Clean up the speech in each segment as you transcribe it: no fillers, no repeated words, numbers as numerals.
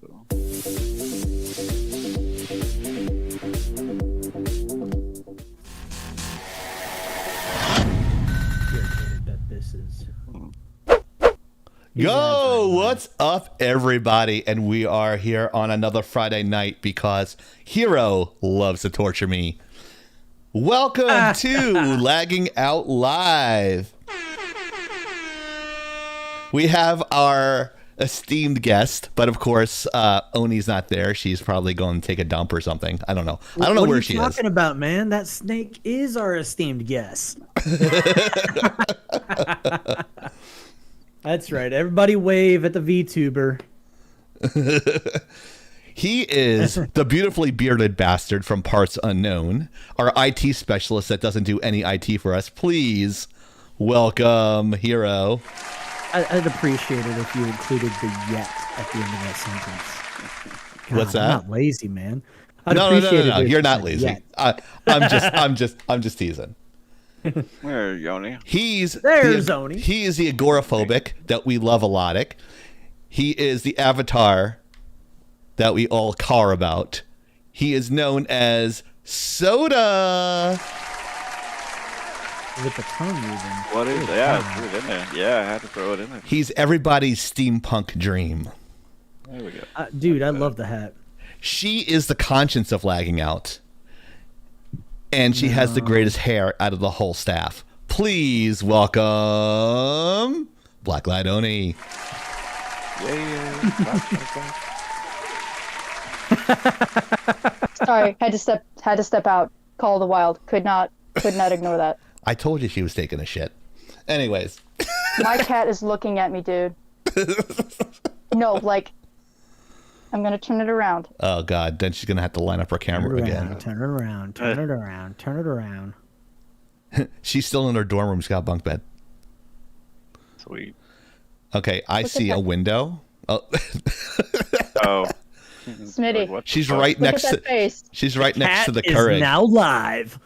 So. Irritated that this is. Yo, what's up, everybody? And we are here on another Friday night because Hero loves to torture me. Welcome to Lagging Out Live. We have our esteemed guest, but of course, Oni's not there. She's probably going to take a dump or something. I don't know. I don't know where she is. What are you talking about, man? That snake is our esteemed guest. That's right. Everybody wave at the VTuber. He is the beautifully bearded bastard from Parts Unknown, our IT specialist that doesn't do any IT for us. Please welcome Hero. I'd appreciate it if you included the yet at the end of that sentence. God, What's that? I'm not lazy, man. No. You're not lazy. I'm just teasing. Where, Yoni? There's Oni. He is the agoraphobic that we love a lot. He is the avatar that we all car about. He is known as Soda. With the tongue moving. What is that? Yeah, threw it in there. Yeah, I had to throw it in there. He's everybody's steampunk dream. There we go. Dude, I love the hat. She is the conscience of Lagging Out. And she has the greatest hair out of the whole staff. Please welcome Blacklight Oni. Yeah. Sorry, had to step out. Call of the Wild. Could not ignore that. I told you she was taking a shit. Anyways. My cat is looking at me, dude. No, like, I'm gonna turn it around. Oh God! Then she's gonna have to line up her camera again. Turn it around. She's still in her dorm room. She's got a bunk bed. Sweet. Okay, I see a window. Oh. Oh. Smitty. Like, She's fuck? right Look next at that to. face. She's right next to the Cat Keurig. is now live.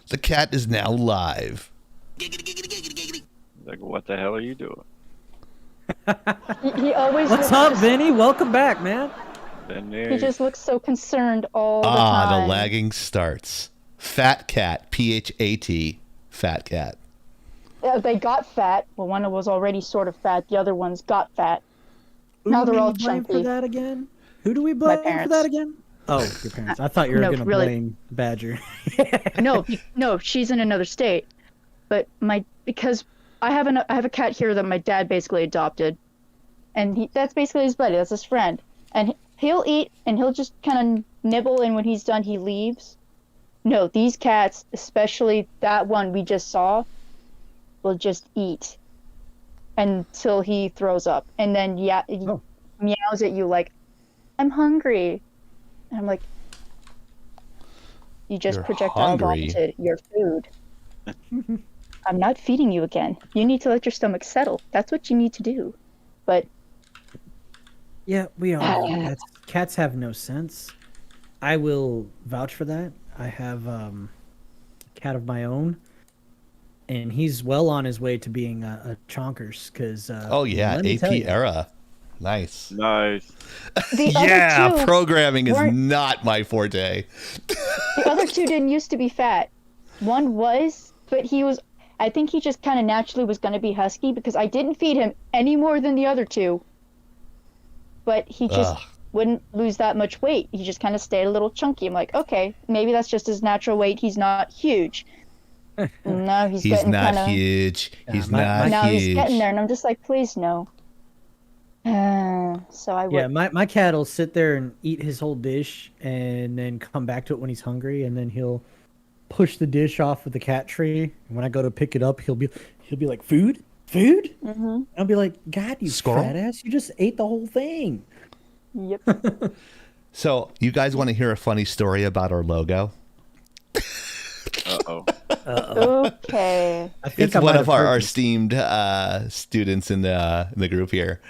The cat is now live. Like, what the hell are you doing? He always. What's up, Vinny? Welcome back, man. He just looks so concerned all the time. The lagging starts. Fat cat. PHAT. Fat cat. Yeah, they got fat. Well, one was already sort of fat. The other ones got fat. Now they're all blame chunky. for that again? Who do we blame for parents. that again? Oh, your parents. I thought you were No, going to really. blame Badger. No, she's in another state. But because I have a cat here that my dad basically adopted, and that's basically his buddy. That's his friend, and he'll eat and he'll just kind of nibble, and when he's done, he leaves. No, these cats, especially that one we just saw, will just eat until he throws up, and then meows at you like, "I'm hungry," and I'm like, "You just You're projectile hungry? vomited your food." I'm not feeding you again. You need to let your stomach settle. That's what you need to do. But Yeah, we all know. Cats have no sense. I will vouch for that. I have a cat of my own, and he's well on his way to being a chonkers. Because Oh yeah, let me tell AP you, era. Nice. Nice. the Yeah, other two programming is weren't- not my forte. the other two didn't used to be fat. One was, but I think he just kind of naturally was going to be husky because I didn't feed him any more than the other two. But he just Ugh. wouldn't lose that much weight. He just kind of stayed a little chunky. I'm like, okay, maybe that's just his natural weight. He's not huge. No, he's getting not kind of. huge. He's my- not Now huge. he's getting there, and I'm just like, please no. So I would. Yeah, my cat will sit there and eat his whole dish, and then come back to it when he's hungry, and then he'll push the dish off of the cat tree. And when I go to pick it up, he'll be like, "Food, food." Mm-hmm. I'll be like, "God, you Squirrel? fat ass! You just ate the whole thing." Yep. So, you guys want to hear a funny story about our logo? Uh-oh. Okay. I think It's I one might of have heard our this. esteemed students in the group here.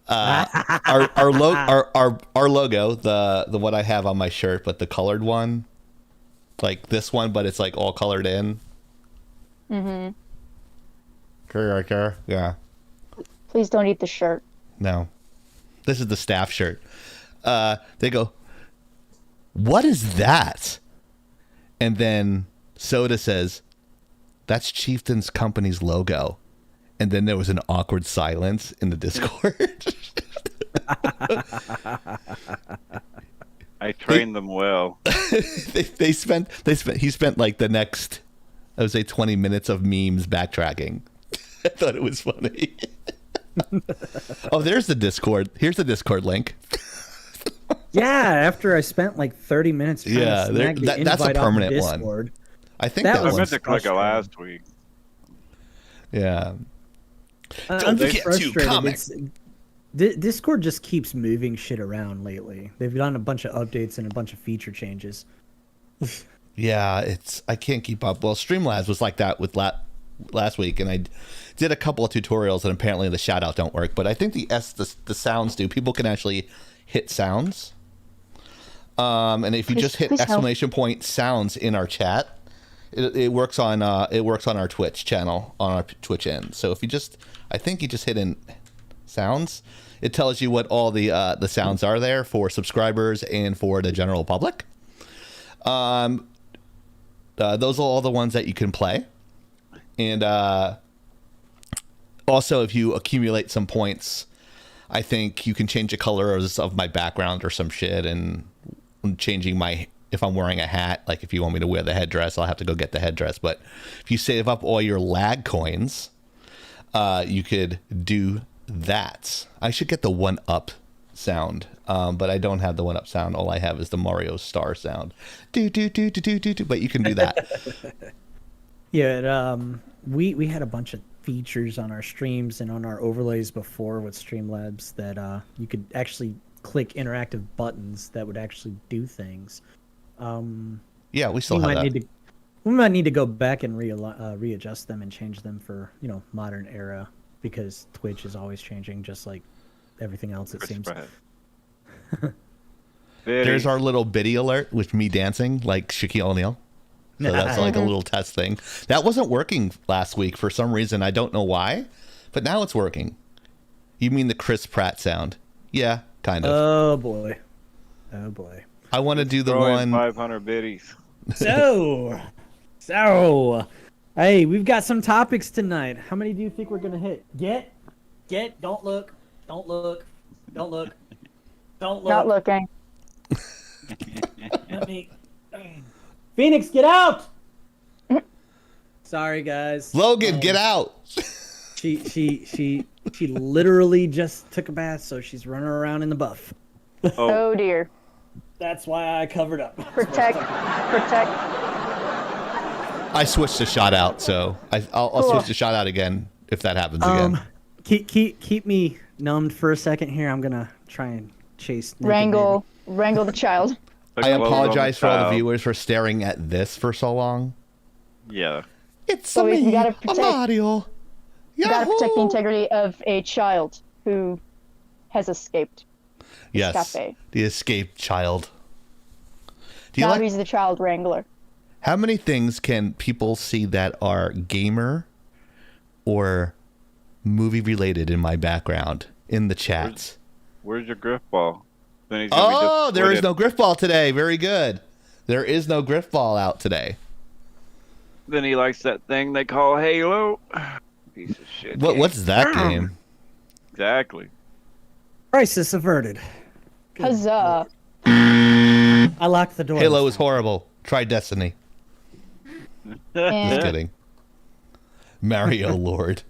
Our logo, the one I have on my shirt, but the colored one, like this one, but it's like all colored in. Mm-hmm. Yeah. Please don't eat the shirt. No, this is the staff shirt. They go, "What is that?" And then Soda says, "That's Chieftain's company's logo." And then there was an awkward silence in the Discord. I trained them well. he spent like the next, I would say, 20 minutes of memes backtracking. I thought it was funny. Oh, there's the Discord. Here's the Discord link. Yeah, after I spent like 30 minutes trying to snag the that's a invite off permanent Discord. one. I think That that I was meant one's, to click it last week. yeah. I'm just forget to frustrated. comment. Discord just keeps moving shit around lately. They've done a bunch of updates and a bunch of feature changes. Yeah, I can't keep up. Well, Streamlabs was like that with last week, and I did a couple of tutorials, and apparently the shout out don't work. But I think the sounds do. People can actually hit sounds, and if you just hit exclamation point sounds in our chat, it works on our Twitch channel, on our Twitch end. So if you just, I think you just hit in sounds, it tells you what all the sounds are there for subscribers and for the general public. Those are all the ones that you can play. And also, if you accumulate some points, I think you can change the colors of my background or some shit, and changing if I'm wearing a hat, like if you want me to wear the headdress, I'll have to go get the headdress. But if you save up all your lag coins, you could do that. I should get the 1-up sound, but I don't have the 1-up sound. All I have is the Mario Star sound. Do do do do do do do. But you can do that. Yeah, we had a bunch of features on our streams and on our overlays before with Streamlabs that you could actually click interactive buttons that would actually do things. Yeah, we still have that. We might need to go back and readjust them and change them for modern era, because Twitch is always changing, just like everything else, it seems. There's our little biddy alert with me dancing like Shaquille O'Neal. So that's like a little test thing. That wasn't working last week for some reason. I don't know why, but now it's working. You mean the Chris Pratt sound? Yeah, kind of. Oh boy. Oh boy. I want to do the one. 500 biddies. So, hey, we've got some topics tonight. How many do you think we're gonna hit? Get, don't look, don't look, don't look, don't look. Not looking. Let me. Phoenix, get out! Sorry, guys. Logan, get out! She literally just took a bath, so she's running around in the buff. Oh dear. That's why I covered up. Protect. I switched the shot out, so I'll switch the shot out again if that happens again. Keep me numbed for a second here. I'm gonna try and chase. Wrangle the child. I apologize for all the viewers for staring at this for so long. Yeah. It's Well, me, you gotta protect- Mario. You gotta protect the integrity of a child who has escaped. Yes, Escape. the escaped child. Do you Now like? he's the child wrangler. How many things can people see that are gamer or movie related in my background in the chats? Where's your griff ball? Then he's gonna be Oh, there is disappointed. no griff ball today. Very good. There is no griff ball out today. Then he likes that thing they call Halo. Piece of shit. What's that game? Exactly. Crisis averted. Huzzah. I locked the door. Halo is horrible. Try Destiny. Just And kidding. Mario Lord.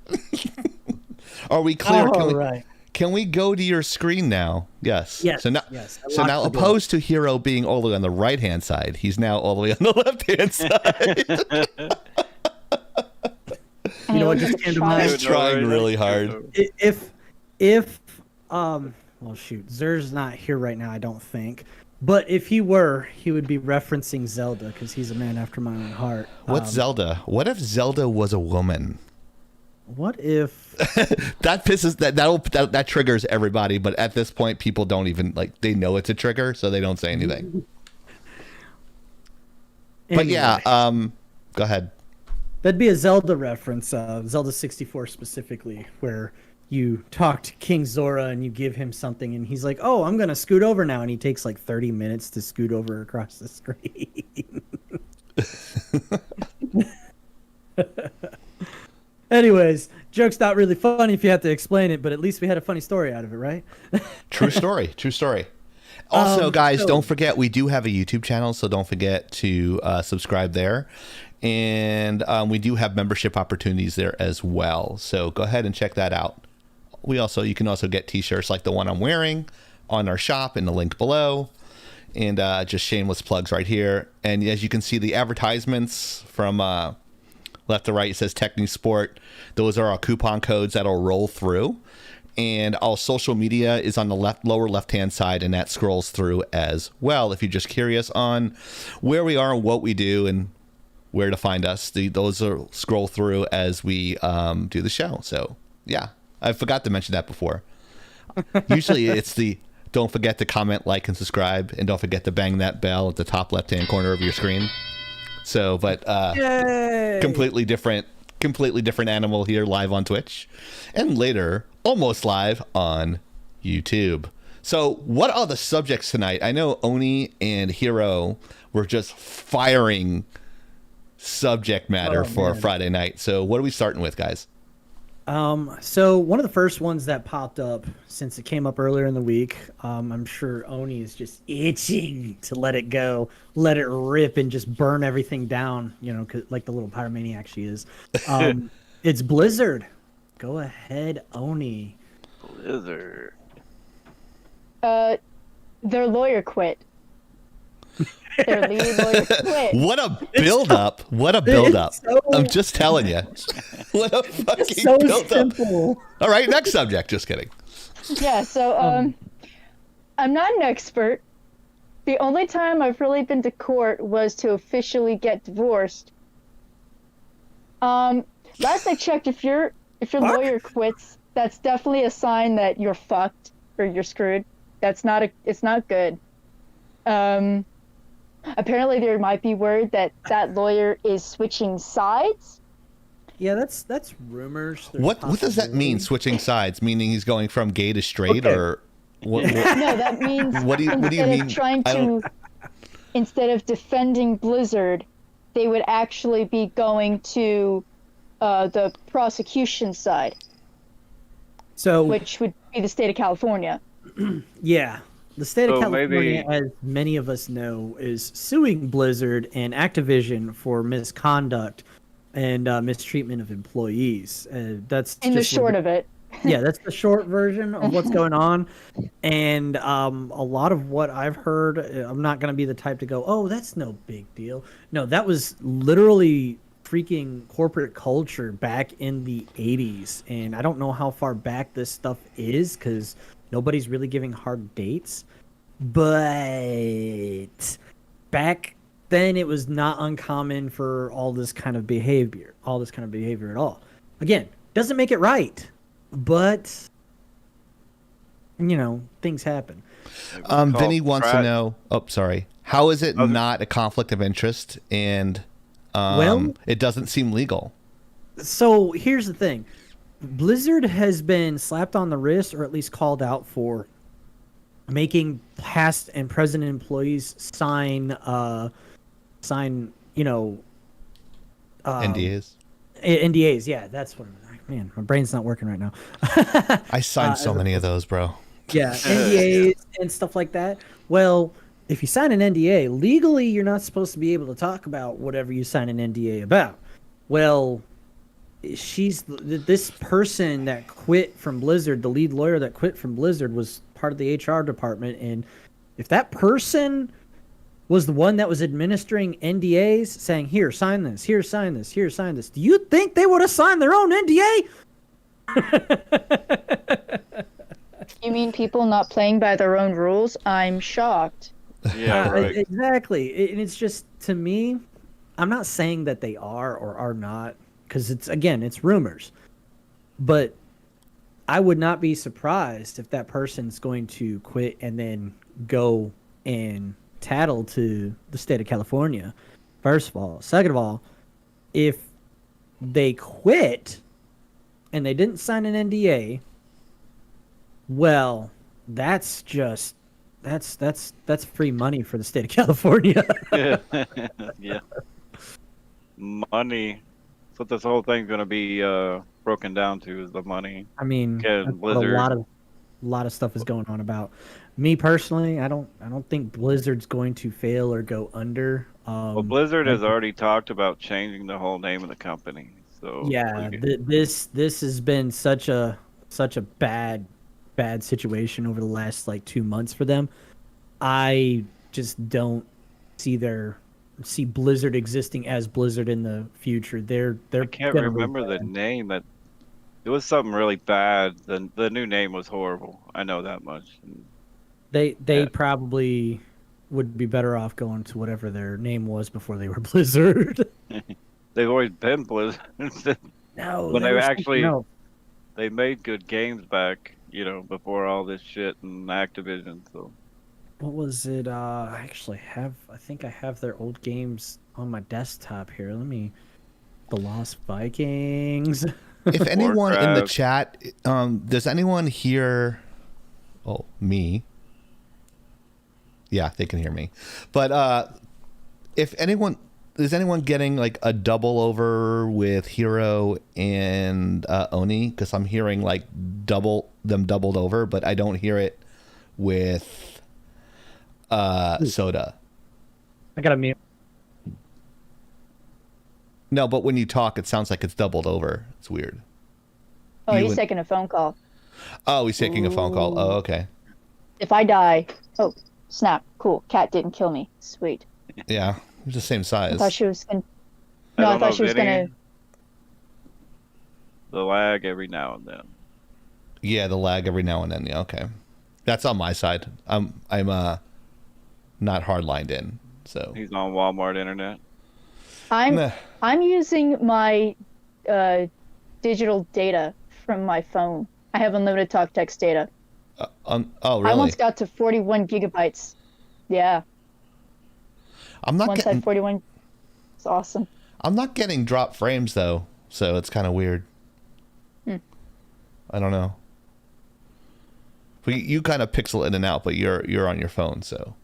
Are we clear? All right. Can we go to your screen now? Yes. Yes. So now, yes. so now the door. opposed to Hero being all the way on the right hand side, he's now all the way on the left hand side. You know what just came to mind? He's trying really hard. If well shoot, Zer's not here right now, I don't think. But if he were, he would be referencing Zelda, because he's a man after my own heart. What's Zelda? What if Zelda was a woman? What if That pisses that triggers everybody, but at this point people don't even they know it's a trigger, so they don't say anything. But yeah, go ahead. That'd be a Zelda reference, Zelda 64 specifically, where you talk to King Zora and you give him something, and he's like, "Oh, I'm gonna scoot over now," and he takes like 30 minutes to scoot over across the screen. Anyways, joke's not really funny if you have to explain it, but at least we had a funny story out of it, right? True story. True story. Also, guys, so- don't forget we do have a YouTube channel, so don't forget to subscribe there. And we do have membership opportunities there as well. So go ahead and check that out. You can also get t-shirts like the one I'm wearing on our shop in the link below. And just shameless plugs right here. And as you can see, the advertisements from left to right, it says Techni Sport. Those are our coupon codes that'll roll through. And our social media is on the lower left-hand side, and that scrolls through as well. If you're just curious on where we are and what we do and where to find us, those will scroll through as we do the show. So, yeah, I forgot to mention that before. Usually it's the don't forget to comment, like, and subscribe, and don't forget to bang that bell at the top left-hand corner of your screen. So, but Yay! completely different animal here live on Twitch, and later almost live on YouTube. So what are the subjects tonight? I know Oni and Hiro were just firing subject matter for man. Friday night. So what are we starting with, guys? So one of the first ones that popped up since it came up earlier in the week, I'm sure Oni is just itching to let it go, let it rip, and just burn everything down, like the little pyromaniac she is. It's Blizzard. Go ahead, Oni. Blizzard. Their lawyer quit. Their lead lawyer quit. What a build-up. What a build-up. so- I'm just telling you. What a fucking So build-up. simple. All right, next subject. Just kidding. Yeah, so I'm not an expert. The only time I've really been to court was to officially get divorced. Last I checked, if your lawyer quits, that's definitely a sign that you're fucked or you're screwed. It's not good. Apparently there might be word that lawyer is switching sides. Yeah, that's rumors. There's What does that mean, possibility. switching sides? Meaning he's going from gay to straight, Okay. or what? No, that means What do you instead mean? of trying I don't- to, instead of defending Blizzard, they would actually be going to the prosecution side, So which would be the state of California. yeah, the state of So California, maybe- as many of us know, is suing Blizzard and Activision for misconduct and mistreatment of employees. That's In the just short of it. yeah, that's the short version of what's going on. And a lot of what I've heard, I'm not going to be the type to go, "Oh, that's no big deal." No, that was literally freaking corporate culture back in the 80s. And I don't know how far back this stuff is because nobody's really giving hard dates. But back then it was not uncommon for all this kind of behavior at all. Again, doesn't make it right, but things happen. Vinny wants to know. Oh, sorry. How is it Okay. not a conflict of interest, and Well- it doesn't seem legal? So here's the thing. Blizzard has been slapped on the wrist, or at least called out for making past and present employees sign NDAs. NDAs. Yeah, that's what. Man, my brain's not working right now. I signed so many of those, bro. Yeah, NDAs and stuff like that. Well, if you sign an NDA, legally you're not supposed to be able to talk about whatever you sign an NDA about. Well, this person that quit from Blizzard, the lead lawyer that quit from Blizzard, was part of the HR department, and if that person was the one that was administering NDAs, saying, "Here, sign this. Here, sign this. Here, sign this," do you think they would have signed their own NDA? You mean people not playing by their own rules? I'm shocked. Yeah, right. Exactly. And it's just, to me, I'm not saying that they are or are not, because it's rumors. But I would not be surprised if that person's going to quit and then go and tattle to the state of California, first of all. Second of all, if they quit and they didn't sign an NDA Well, that's just that's free money for the state of California. Yeah. Money. That's what this whole thing's gonna be broken down to is the money. I mean, Get that's what a Blizzard. lot of stuff is going on about. Me personally, I don't think Blizzard's going to fail or go under. Well, Blizzard has I- already talked about changing the whole name of the company. So yeah, this has been such a bad situation over the last like 2 months for them. I just don't see Blizzard existing as Blizzard in the future. They're I can't gonna remember the rebrand. name. It was something really bad. The new name was horrible. I know that much. They Yeah. probably would be better off going to whatever their name was before they were Blizzard. They've always been Blizzard. No, When they they were actually something else. they made good games back, before all this shit and Activision. So What was it? I think I have their old games on my desktop here. The Lost Vikings. If anyone in the Warcraft. chat, does anyone hear? Oh, me. Yeah, they can hear me. But if anyone is anyone getting like a double over with Hero and Oni? Because I'm hearing like doubled over, but I don't hear it with Soda. I got a mute. No, but when you talk, it sounds like it's doubled over. It's weird. Oh, You he's would- taking a phone call. Oh, he's taking a phone call. Oh, okay. If I die, oh snap, cool. Cat didn't kill me. Sweet. Yeah, it's the same I size. thought she was gonna. I No, I don't know, thought she was Vinny. gonna. The lag every now and then. Yeah, the lag every now and then. Yeah, okay. That's on my side. I'm not hardlined in. So He's on Walmart internet. Meh. I'm using my digital data from my phone. I have unlimited talk text data. Oh, I really? once got to 41 gigabytes. Yeah, I'm not once I getting had 41. It's awesome. I'm not getting drop frames though, so it's kind of weird. Hmm. I don't know. But you kind of pixel in and out, but you're on your phone, so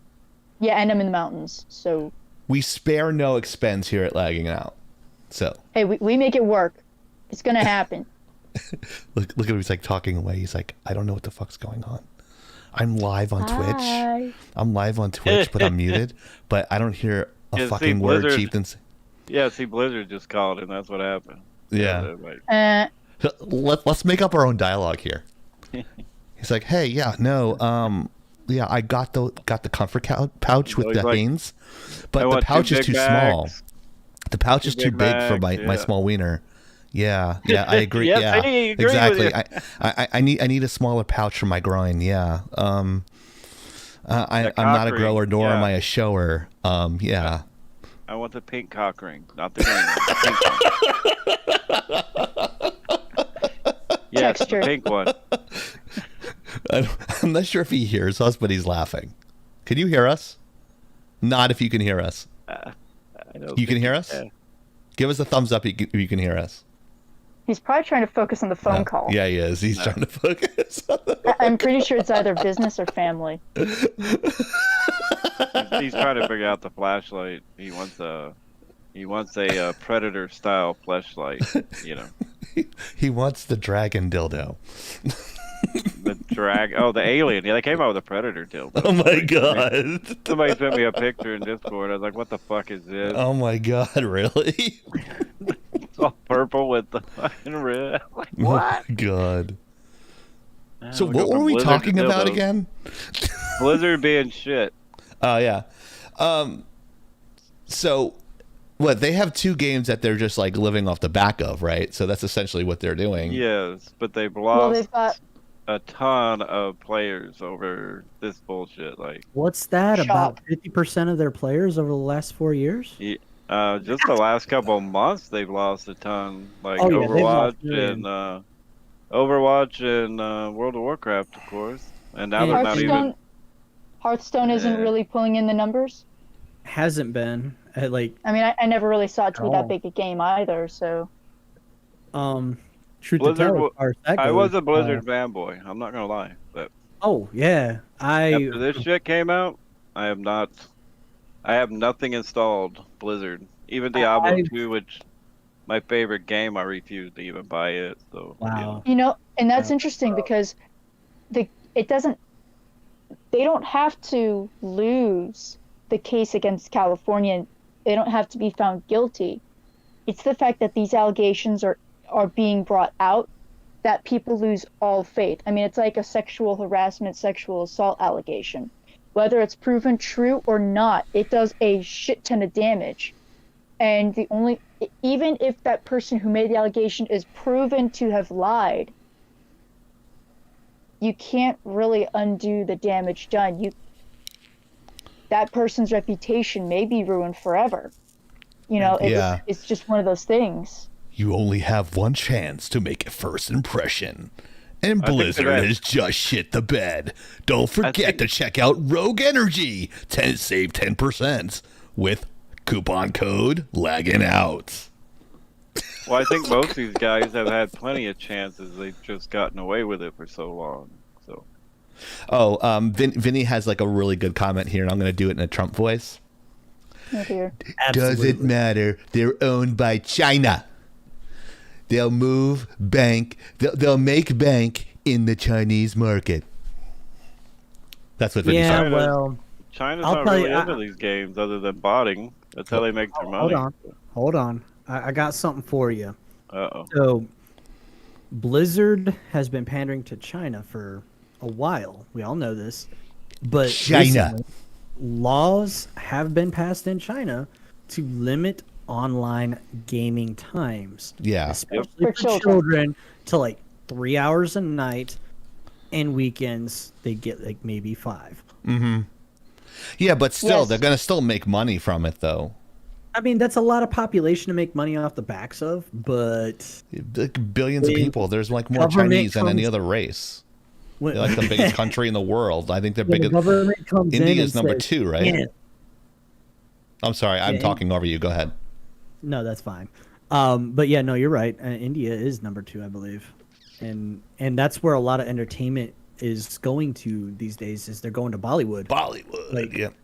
Yeah, and I'm in the mountains, so we spare no expense here at Lagging Out. So hey, we make it work. It's gonna happen. look at him. He's like talking away. He's like, I don't know what the fuck's going on. I'm live on Twitch. Hi. I'm live on Twitch, but I'm muted. But I don't hear a Yeah, see, fucking word Blizzard- chieftains. Yeah, see, Blizzard just called and that's what happened. Yeah. they're like, Let's make up our own dialogue here. He's like, hey, yeah, no, yeah, I got the comfort pouch with he's the like, Hanes, I but the want two pouch is big too small. bags. The pouch Two is too big big for my bags, yeah. small wiener. Yeah, I agree. Yes, yeah, I agree with exactly. you. I need a smaller pouch for my groin. Yeah. I'm not a cock grower, ring, nor am yeah. I a shower. Yeah. I want the pink cock ring, not the green one. The pink one. Yes, the Texture. pink one. I'm not sure if he hears us, but he's laughing. Can you hear us? Not if you can hear us. I don't You can think hear he us? can. Give us a thumbs up if you can hear us. He's probably trying to focus on the phone call. Yeah, he is. He's trying to focus. I'm pretty sure it's either business or family. He's trying to figure out the flashlight. He wants a predator style flashlight. He wants the dragon dildo. The alien. Yeah, they came out with a predator dildo. Oh my god. Somebody sent me a picture in Discord. I was like, "What the fuck is this?" Oh my god, really? It's all purple with the fucking red. Like, Oh what? my god. So We go what were from we Blizzard talking to about dildos. again? Blizzard being shit. Oh yeah. So what, they have two games that they're just like living off the back of, right? So that's essentially what they're doing. Yes, but they've Well, lost they've got a ton of players over this bullshit. Like, What's that? Shop. About 50% of their players over the last 4 years? just the last couple of months, they've lost a ton. Like Oh, yeah, they've lost Overwatch and World of Warcraft, of course. And now they're not even. Hearthstone isn't Yeah. really pulling in the numbers. Hasn't been. I mean, I never really saw it to be Oh. that big a game either. So Um, truth to Blizzard. tell, as far as that I goes, was a Blizzard fanboy. I'm not gonna lie, but oh yeah, after this shit came out, I have not. I have nothing installed Blizzard. Even Diablo I've- 2, which my favorite game, I refuse to even buy it. So wow. You know, and that's Yeah. interesting because it doesn't. They don't have to lose the case against California. They don't have to be found guilty. It's the fact that these allegations are being brought out that people lose all faith. I mean, it's like a sexual harassment, sexual assault allegation. Whether it's proven true or not, it does a shit ton of damage. And even if that person who made the allegation is proven to have lied, you can't really undo the damage done. That person's reputation may be ruined forever. You know, it's just one of those things. You only have one chance to make a first impression. And Blizzard has just shit the bed. Don't forget to check out Rogue Energy. Save 10% with coupon code Laggin Out. Well, I think most of these guys have had plenty of chances. They've just gotten away with it for so long. So. Oh, Vinny has like a really good comment here, and I'm going to do it in a Trump voice. Oh dear. Doesn't matter. They're owned by China. They'll move bank. They'll make bank in the Chinese market. That's what Vinny said. Yeah, well, China's I'll not tell really you, into these games other than botting. That's how they make their money. hold on. I got something for you. Uh-oh. So, Blizzard has been pandering to China for a while. We all know this. But China. recently, laws have been passed in China to limit online gaming times. Yeah. Especially For for children to like 3 hours a night, and weekends they get like maybe 5. Mm-hmm. Yeah, but still, Yes. they're going to still make money from it, though. I mean, that's a lot of population to make money off the backs of, but Like billions of people. There's like more Government Chinese than any comes- other race. when, They're like the biggest country in the world. I think they're when the bigger. government comes in India's and number says, 2, right? "Yeah." I'm sorry, I'm Yeah, talking over you. Go ahead. No, that's fine. But yeah, no, you're right. India is number 2, I believe, and that's where a lot of entertainment is going to these days. Is they're going to Bollywood. Bollywood. Like- Yep.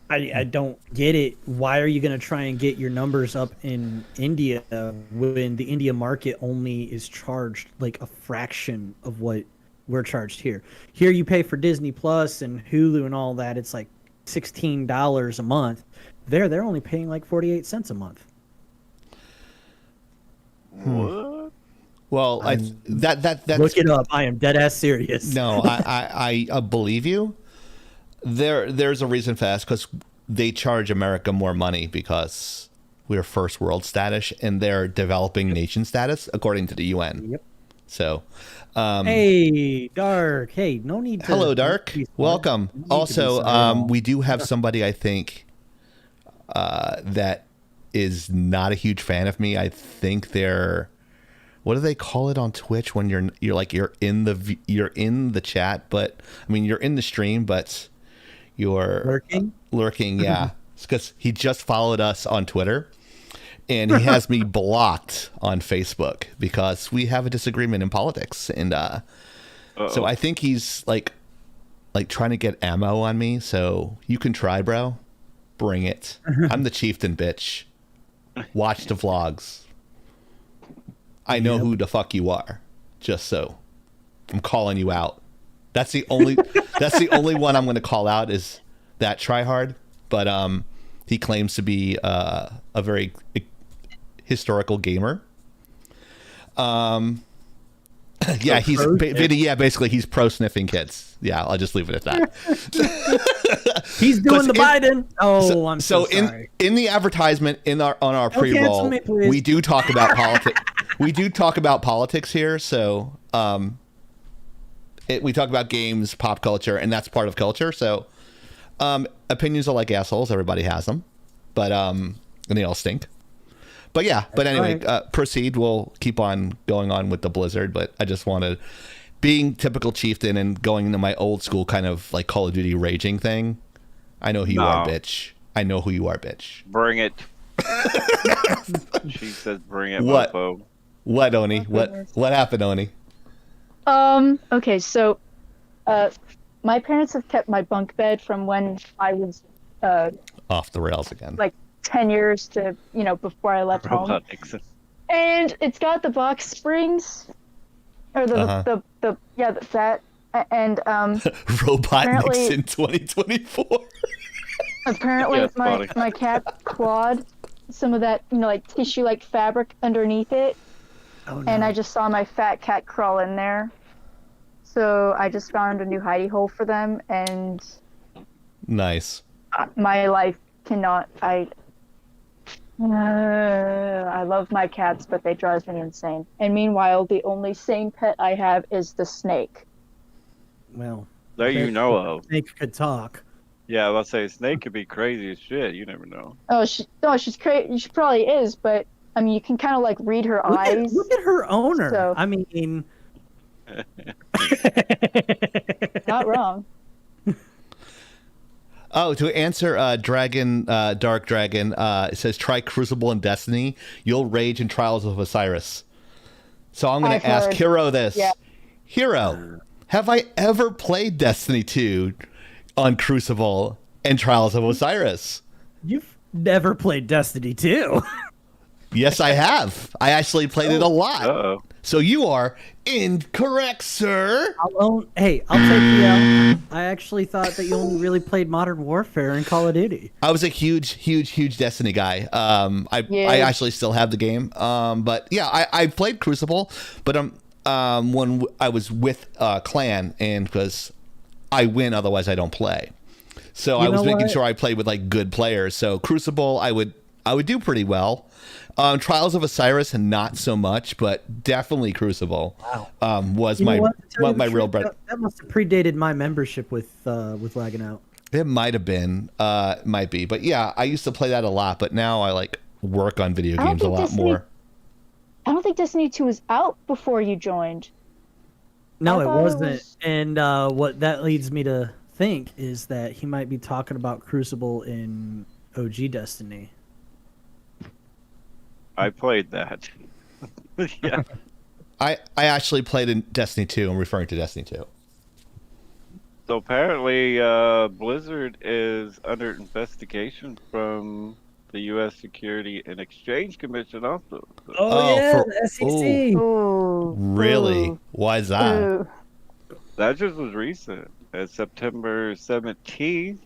I don't get it. Why are you going to try and get your numbers up in India when the India market only is charged like a fraction of what we're charged here? Here you pay for Disney Plus and Hulu and all that. It's like $16 a month. They're only paying like 48 cents a month. What? Well, that's Look it up. I am dead ass serious. no. I believe you. There's a reason for that, because they charge America more money because we're first world status and they're developing nation status according to the UN. Yep. So, Hey, Dark. Hey, no need to. hello, Dark. be smart. Welcome. No need to be Also, smart. we do have somebody, I think, that is not a huge fan of me. I think they're, what do they call it on Twitch when you're in the chat, but I mean you're in the stream, but you're lurking. Yeah, because he just followed us on Twitter, and he has me blocked on Facebook because we have a disagreement in politics, and so I think he's like trying to get ammo on me. So you can try, bro. Bring it. I'm the chieftain, bitch. Watch the vlogs. I know who the fuck you are. Just so I'm calling you out. That's the only one I'm going to call out is that tryhard. But he claims to be a very historical gamer. Yeah, basically he's pro sniffing kids. Yeah, I'll just leave it at that. He's doing the Biden. Oh, I'm so sorry. in the advertisement on our pre-roll, me, please. we do talk about politics. We do talk about politics here, so we talk about games, pop culture, and that's part of culture. So opinions are like assholes. Everybody has them, but and they all stink. But yeah, but anyway, proceed. We'll keep on going on with the Blizzard, but I just wanted, being typical chieftain and going into my old school kind of like Call of Duty raging thing. I know who you are, bitch. I know who you are, bitch. Bring it. She says, "Bring it, What? mofo." What, Oni? goodness. What happened, Oni? Okay, so, my parents have kept my bunk bed from when I was, Off the rails again. like 10 years to, before I left home. Robotics. And it's got the box springs, or that, and, Robot apparently- Nixon 2024. apparently Yes, my, buddy. my cat clawed some of that, like tissue-like fabric underneath it, Oh no. and I just saw my fat cat crawl in there. So I just found a new hidey hole for them, and Nice. my life cannot. I love my cats, but they drive me insane. And meanwhile, the only sane pet I have is the snake. Well, That you know of. Snake could talk. Yeah, let's say a snake could be crazy as shit. You never know. She's crazy. She probably is, but I mean, you can kind of like read her eyes. Look at her owner. So- I mean, Not wrong. Oh, to answer Dark Dragon, it says try Crucible and Destiny. You'll rage in Trials of Osiris. So I'm going I've to ask heard. Hero this. Yeah. Hero, have I ever played Destiny 2 on Crucible and Trials of Osiris? you've never played Destiny 2. Yes, I have. I actually played it a lot. Uh-oh. So you are incorrect, sir. I'll take the L. I actually thought that you only really played Modern Warfare and Call of Duty. I was a huge Destiny guy. I Yeah. actually still have the game. But yeah, I played Crucible, but when I was with Clan, and because I win, otherwise I don't play. So I was know making what? sure I played with like good players. So Crucible, I would do pretty well. Trials of Osiris, not so much, but definitely Crucible. Wow. Was You know my what? To tell you my the real truth, bread. that must have predated my membership with Laggin Out. It might have been, might be, but yeah, I used to play that a lot. But now I like work on video I don't games a think lot Destiny- more. I don't think Destiny 2 was out before you joined. No, I it thought it wasn't. was- And what that leads me to think is that he might be talking about Crucible in OG Destiny. I played that. Yeah. I actually played in Destiny 2. I'm referring to Destiny 2. So apparently, Blizzard is under investigation from the U.S. Security and Exchange Commission also. So Oh, yeah, for- the SEC. Ooh. Really? Ooh. Why is that? Ooh. that just was recent. September 17th,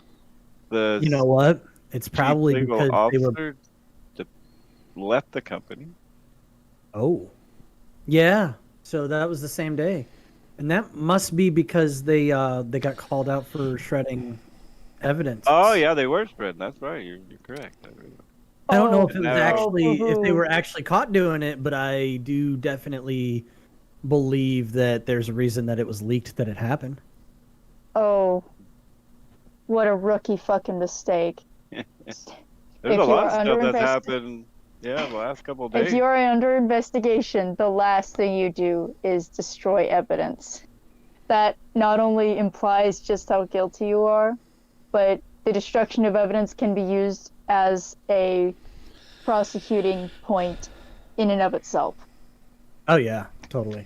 the You know what? It's chief probably legal because they were. officer left the company. Oh, yeah. So that was the same day, and that must be because they got called out for shredding evidence. Oh yeah, they were spreading. That's right. You're correct. I don't know if Oh, it was no. actually if they were actually caught doing it, but I do definitely believe that there's a reason that it was leaked that it happened. Oh. What a rookie fucking mistake. There's If a lot you're of stuff under that's investi- happened. Yeah, the last couple of days. If you're under investigation, the last thing you do is destroy evidence. That not only implies just how guilty you are, but the destruction of evidence can be used as a prosecuting point in and of itself. Oh yeah, totally.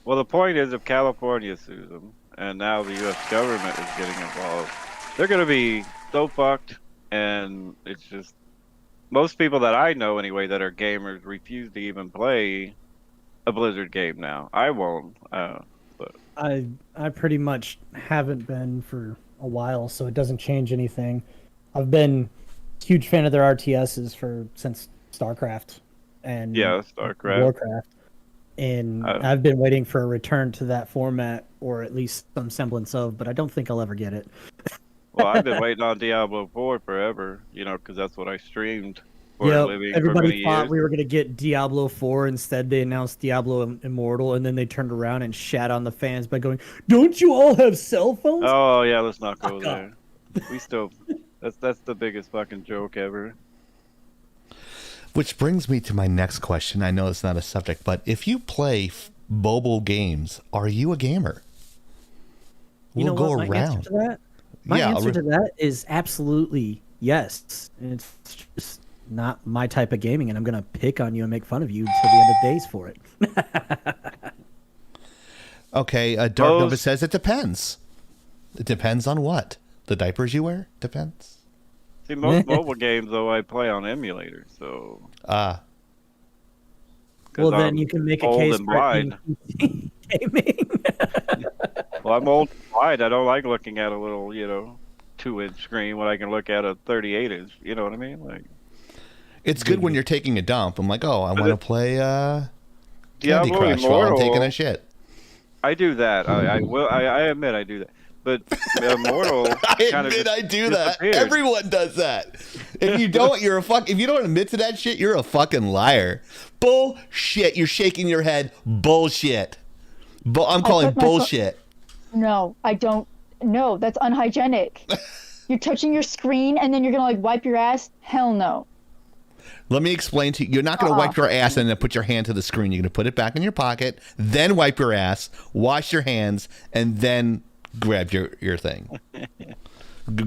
Well, the point is, if California sues them, and now the U.S. government is getting involved, they're going to be so fucked. And it's just, most people that I know anyway that are gamers refuse to even play a Blizzard game now. I won't. I pretty much haven't been for a while, so it doesn't change anything. I've been a huge fan of their RTSs since StarCraft and Yeah, StarCraft. Warcraft, and I've been waiting for a return to that format, or at least some semblance of. But I don't think I'll ever get it. Well, I've been waiting on Diablo 4 forever, because that's what I streamed for a Yep, living for everybody many thought years. we were gonna get Diablo 4. Instead, they announced Diablo Immortal, and then they turned around and shat on the fans by going, "Don't you all have cell phones?" Oh yeah, let's not go Fuck up. there. We still, that's the biggest fucking joke ever. Which brings me to my next question. I know it's not a subject, but if you play mobile games, are you a gamer? You know We'll go what? My around. answer to that? My Yeah, answer to that is absolutely yes. And it's just not my type of gaming, and I'm gonna pick on you and make fun of you until the end of days for it. Okay, Dark Nova says it depends. It depends on what? The diapers you wear? Depends. See, most mobile games, though, I play on emulators, so... Ah. Well, then I'm you can make a old case and for it being gaming. Well, I'm old and blind. I don't like looking at a little, 2-inch screen when I can look at a 38-inch. You know what I mean? Like, It's good when you're taking a dump. I'm like, oh, I want to play Candy Diablo Crush while I'm Immortal, taking a shit. I do that. I admit I do that. But Immortal kind of I do that. disappeared. Everyone does that. If you don't, you're a fuck. If you don't admit to that shit, you're a fucking liar. Bullshit. You're shaking your head. Bullshit. I'm calling bullshit. No, I don't. No, that's unhygienic. You're touching your screen and then you're gonna like wipe your ass? Hell no. Let me explain to you. You're not going to wipe your ass and then put your hand to the screen. You're going to put it back in your pocket, then wipe your ass, wash your hands, and then grab your thing.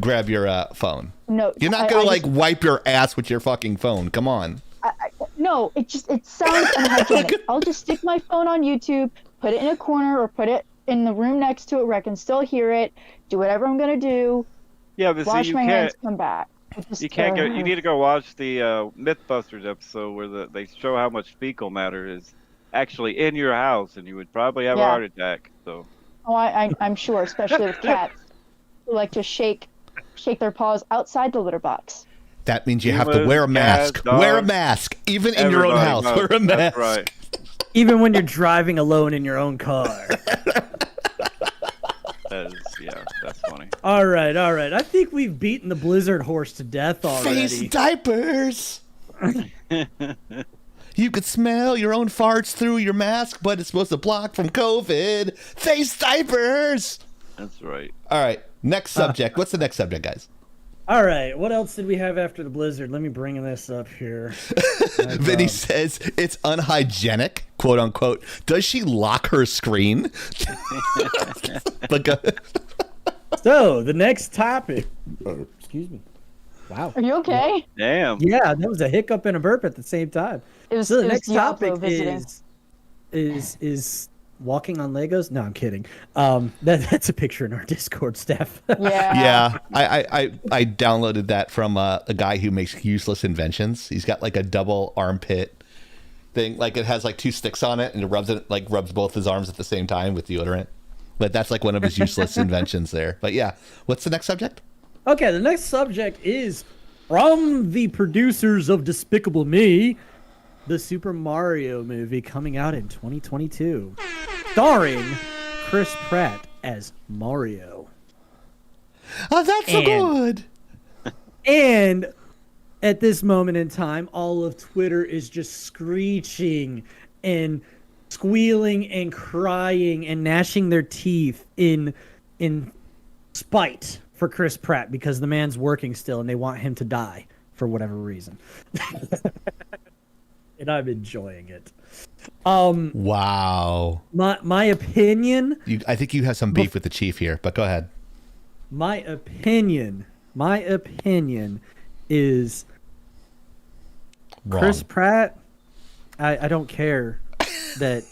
Grab your phone. No, You're not going to wipe your ass with your fucking phone. Come on. No, it sounds unhygienic. I'll just stick my phone on YouTube, put it in a corner, or put it in the room next to it where I can still hear it. Do whatever I'm gonna do. Yeah, but wash see, my hands, come back. You can't go. You need to go watch the MythBusters episode where they show how much fecal matter is actually in your house, and you would probably have a heart attack. So. Oh, I'm sure, especially with cats who like to shake their paws outside the litter box. That means you have to wear a mask. Wear a mask, even in your own house. Wear a mask. That's right. Even when you're driving alone in your own car. That's funny. All right. I think we've beaten the Blizzard horse to death already. Face diapers. You could smell your own farts through your mask, but it's supposed to block from COVID. Face diapers. That's right. All right. Next subject. What's the next subject, guys? All right. What else did we have after the Blizzard? Let me bring this up here. Vinny says it's unhygienic, quote unquote. Does she lock her screen? So the next topic. Excuse me. Wow. Are you okay? Damn. Yeah, that was a hiccup and a burp at the same time. It was, so the it next was Diablo topic visiting. is walking on Legos. No, I'm kidding. That's a picture in our Discord, Steph. Yeah. I downloaded that from a guy who makes useless inventions. He's got like a double armpit thing, like it has like two sticks on it, and it rubs both his arms at the same time with deodorant. But that's like one of his useless inventions there. But yeah, what's the next subject? Okay, the next subject is from the producers of Despicable Me, the Super Mario movie coming out in 2022, starring Chris Pratt as Mario. Oh, that's so good. And at this moment in time, all of Twitter is just screeching and squealing and crying and gnashing their teeth in spite for Chris Pratt because the man's working still and they want him to die for whatever reason. And I'm enjoying it. Wow. My opinion. I think you have some beef with the chief here, but go ahead. My opinion is Wrong. Chris Pratt. I don't care that.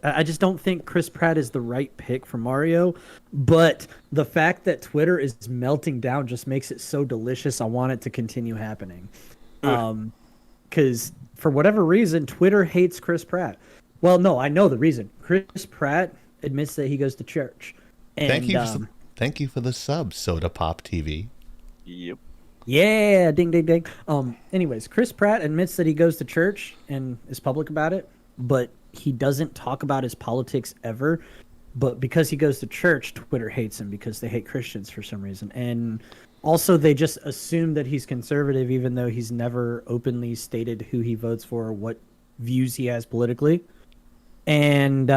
I just don't think Chris Pratt is the right pick for Mario. But the fact that Twitter is melting down just makes it so delicious. I want it to continue happening. Because for whatever reason, Twitter hates Chris Pratt. Well, no, I know the reason. Chris Pratt admits that he goes to church. And, thank you for the sub, Soda Pop TV. Yep. Yeah, ding, ding, ding. Anyways, Chris Pratt admits that he goes to church and is public about it, but he doesn't talk about his politics ever. But because he goes to church, Twitter hates him because they hate Christians for some reason. And also, they just assume that he's conservative, even though he's never openly stated who he votes for or what views he has politically. And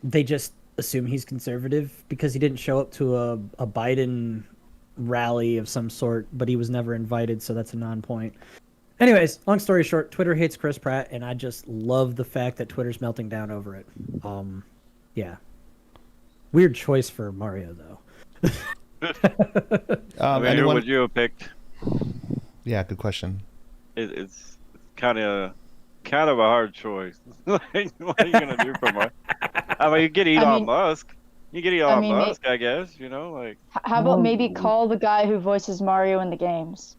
they just assume he's conservative because he didn't show up to a Biden rally of some sort, but he was never invited, so that's a non-point. Anyways, long story short, Twitter hates Chris Pratt, and I just love the fact that Twitter's melting down over it. Yeah. Weird choice for Mario, though. Who would you have picked? Yeah, good question. It's kind of a hard choice. Like, what are you gonna do for Mario? I mean, you get I Elon mean, Musk. You get I Elon mean, Musk, I guess. You know, like how about maybe call the guy who voices Mario in the games?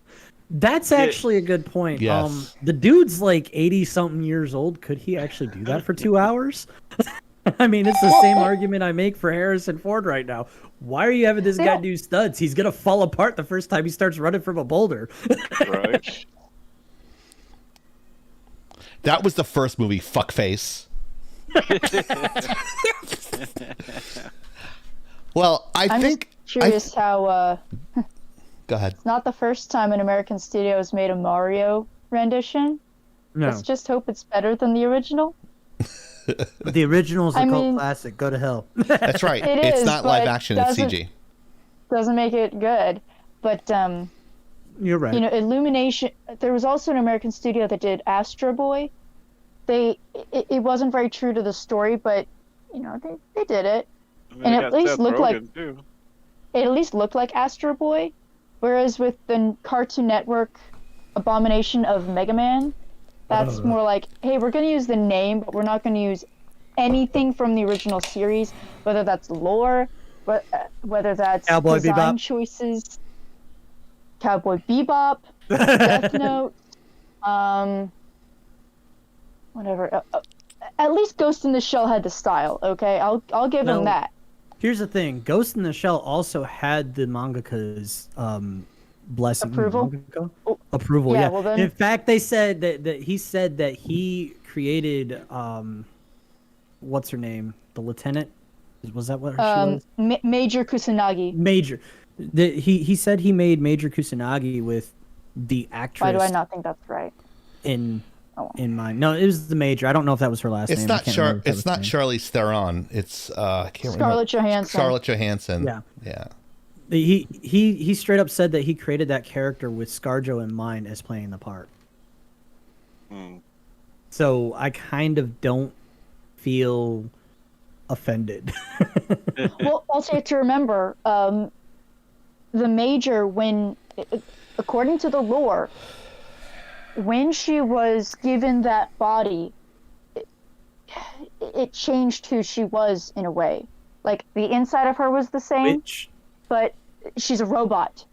That's actually a good point. Yes. The dude's like 80 something years old. Could he actually do that for 2 hours? I mean, it's the same argument I make for Harrison Ford right now. Why are you having this guy do stunts? He's gonna fall apart the first time he starts running from a boulder. right. That was the first movie, Fuckface. Well, I'm think just curious how Go ahead. it's not the first time an American studio has made a Mario rendition. No, Let's just hope it's better than the original. the original's a I cult mean- classic. Go to hell. That's right. It It's is, not live but action, it's doesn't- CG. Doesn't make it good, but You're right. you know, Illumination. There was also an American studio that did Astro Boy. It wasn't very true to the story, but you know they did it. I mean, And they at got least Seth look like- Rogen, too. It at least looked like Astro Boy, whereas with the Cartoon Network abomination of Mega Man, that's more like, hey, we're gonna use the name, but we're not gonna use anything from the original series, whether that's lore, whether that's Cowboy design Bebop. choices, Cowboy Bebop, Death Note, whatever. At least Ghost in the Shell had the style. Okay, I'll give No. him that. Here's the thing: Ghost in the Shell also had the mangaka's blessing. Approval? Approval. Yeah, Yeah. well then- In fact, they said that he said that he created what's her name? The lieutenant. Was that what she was? Major Kusanagi. Major. He said he made Major Kusanagi with the actress Why do I not think that's right? in Oh. in mind. No, it was the Major. I don't know if that was her last It's name. I not can't remember if that It's was not her name. Charlize Theron. It's I can't remember. Scarlett Johansson. Scarlett Johansson. Yeah. Yeah. He straight up said that he created that character with ScarJo in mind as playing the part. Hmm. So I kind of don't feel offended. Well, also you have to remember, the Major, according to the lore, when she was given that body, it changed who she was in a way. Like the inside of her was the same, Which, but she's a robot.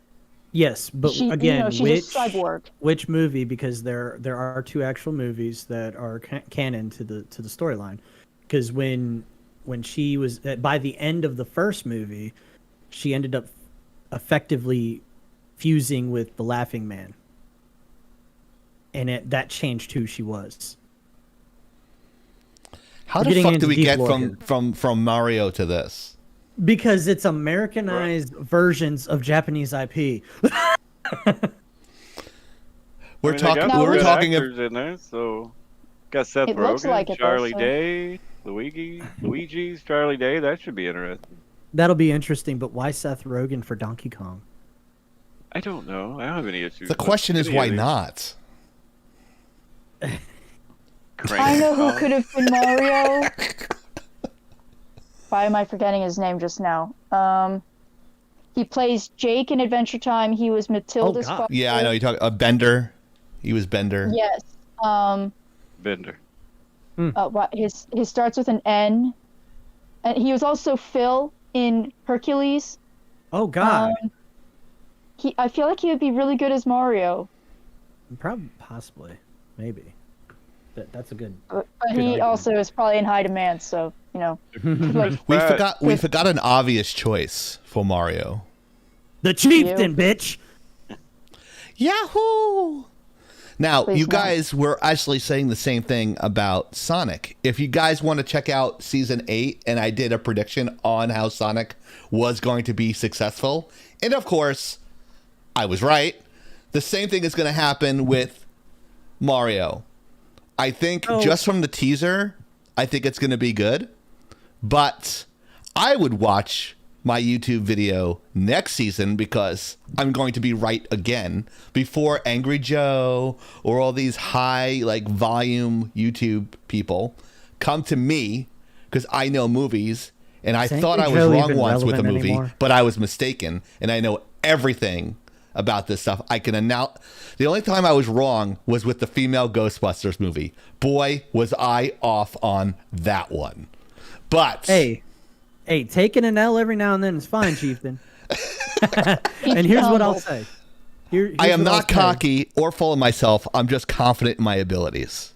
yes, but She, again, she's which a cyborg. which movie? Because there are two actual movies that are canon to the storyline. Because when she was by the end of the first movie, she ended up effectively fusing with the Laughing Man, and that changed who she was. How We're the getting fuck into do we deep get lore from Mario to this? Because it's Americanized versions of Japanese IP. We're I mean, they talking. got We were good talking. actors in there, so got Seth It looks Rogen, like it, though, Charlie so- Day, Luigi's Charlie Day. That should be interesting. That'll be interesting, but why Seth Rogen for Donkey Kong? I don't know. I don't have any issues. The with question is any why of these. not? Crank I know who Kong. could have been Mario. Why am I forgetting his name just now? He plays Jake in Adventure Time. He was Matilda's God. father. Yeah, I know you're talking. Bender. He was Bender. Yes. Bender. His starts with an N, and he was also Phil in Hercules. Oh God, I feel like he would be really good as Mario, probably, possibly, maybe. That's a good. but Good he argument. also is probably in high demand. So you know, like, We Right. forgot. We forgot an obvious choice for Mario. The Chieftain, bitch. Yahoo! Now, Please you no. guys were actually saying the same thing about Sonic. If you guys want to check out season 8, and I did a prediction on how Sonic was going to be successful, and of course, I was right. The same thing is going to happen with Mario. I think Oh. just from the teaser, I think it's going to be good. But I would watch my YouTube video next season because I'm going to be right again before Angry Joe or all these high volume YouTube people come to me because I know movies and I Is thought I Angry was Joe wrong even once with a relevant movie, anymore? but I was mistaken and I know everything about this stuff. I can announce. The only time I was wrong was with the female Ghostbusters movie. Boy, was I off on that one. But Hey, taking an L every now and then is fine, Chieftain. And here's what I'll say. Here's I am what I'll not say. cocky or full of myself. I'm just confident in my abilities.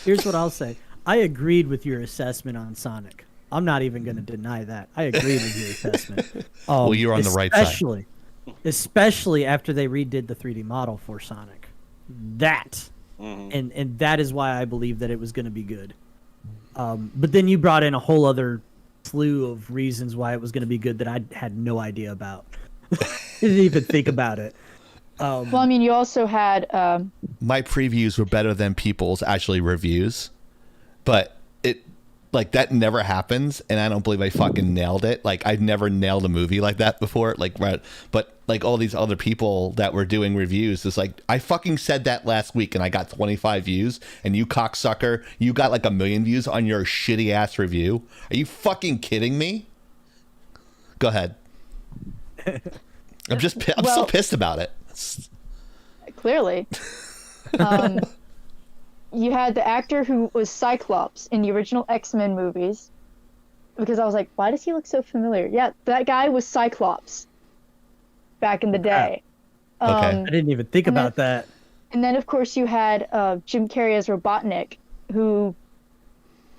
Here's what I'll say. I agreed with your assessment on Sonic. I'm not even going to deny that. I agreed with your assessment. Well, you're on the right side. Especially after they redid the 3D model for Sonic. That. And that is why I believe that it was going to be good. But then you brought in a whole other slew of reasons why it was going to be good that I had no idea about. Didn't even think about it. Well, I mean, you also had My previews were better than people's actually reviews, but it like that never happens, and I don't believe I fucking nailed it. Like I've never nailed a movie like that before. Like, but like all these other people that were doing reviews, it's like I fucking said that last week, and I got 25 views, and you cocksucker, you got like 1 million views on your shitty ass review. Are you fucking kidding me? Go ahead. I'm still pissed about it. clearly. You had the actor who was Cyclops in the original X-Men movies. Because I was like, why does he look so familiar? Yeah, that guy was Cyclops back in the day. Okay. I didn't even think about that. And then, of course, you had Jim Carrey as Robotnik, who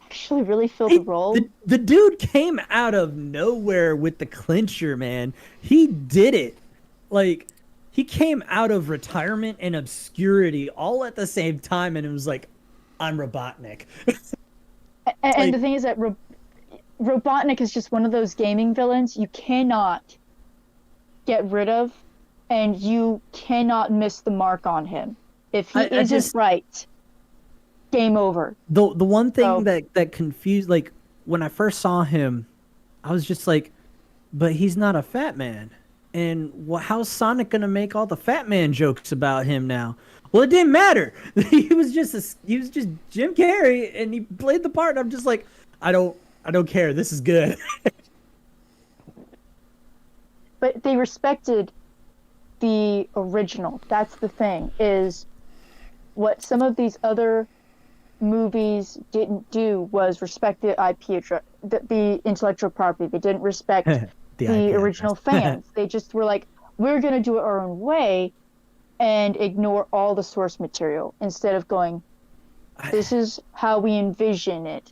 actually really filled the role. The dude came out of nowhere with the clincher, man. He did it. Like, he came out of retirement and obscurity all at the same time, and it was like, I'm Robotnik. And the thing is that Robotnik is just one of those gaming villains you cannot get rid of, and you cannot miss the mark on him. If he isn't right, game over. The one thing that confused, like, when I first saw him, I was just like, but he's not a fat man. And how's Sonic gonna make all the fat man jokes about him now? Well, it didn't matter. He was just Jim Carrey, and he played the part. And I'm just like, I don't care. This is good. But they respected the original. That's the thing, is what some of these other movies didn't do was respect the IP, the intellectual property. They didn't respect the original fans. They just were like, we're going to do it our own way and ignore all the source material instead of going, this is how we envision it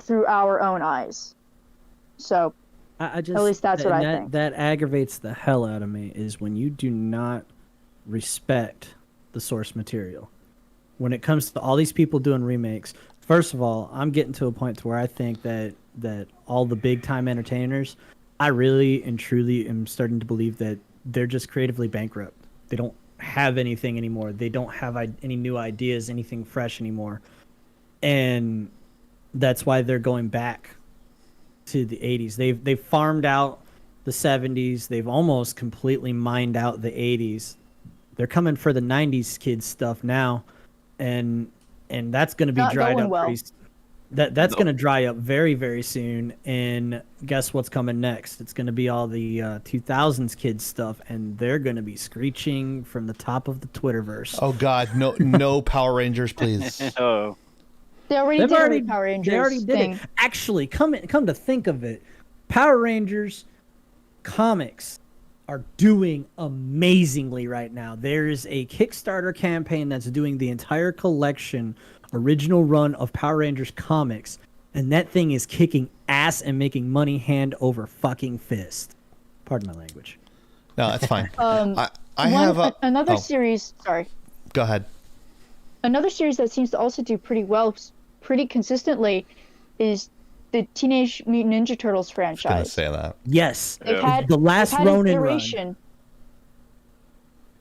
through our own eyes. So at least that's what I think. That aggravates the hell out of me is when you do not respect the source material. When it comes to all these people doing remakes, first of all, I'm getting to a point to where I think that all the big time entertainers, I really and truly am starting to believe that they're just creatively bankrupt. They don't have anything anymore. They don't have any new ideas, anything fresh anymore. And that's why they're going back to the 80s. They've farmed out the 70s. They've almost completely mined out the 80s. They're coming for the 90s kids stuff now. And that's going to be Not dried going up well. pretty That's going to dry up very, very soon. And guess what's coming next? It's going to be all the 2000s kids stuff, and they're going to be screeching from the top of the Twitterverse. Oh God, no Power Rangers, please. Oh, They already did Power Rangers. They already did it. Actually, come to think of it, Power Rangers comics are doing amazingly right now. There's a Kickstarter campaign that's doing the entire collection, original run of Power Rangers comics, and that thing is kicking ass and making money hand over fucking fist. Pardon my language. No, that's fine. I have have another series. Sorry. Go ahead. Another series that seems to also do pretty well, pretty consistently, is the Teenage Mutant Ninja Turtles franchise. I was gonna say that. Yes, They've had the last they've had Ronin an iteration. run.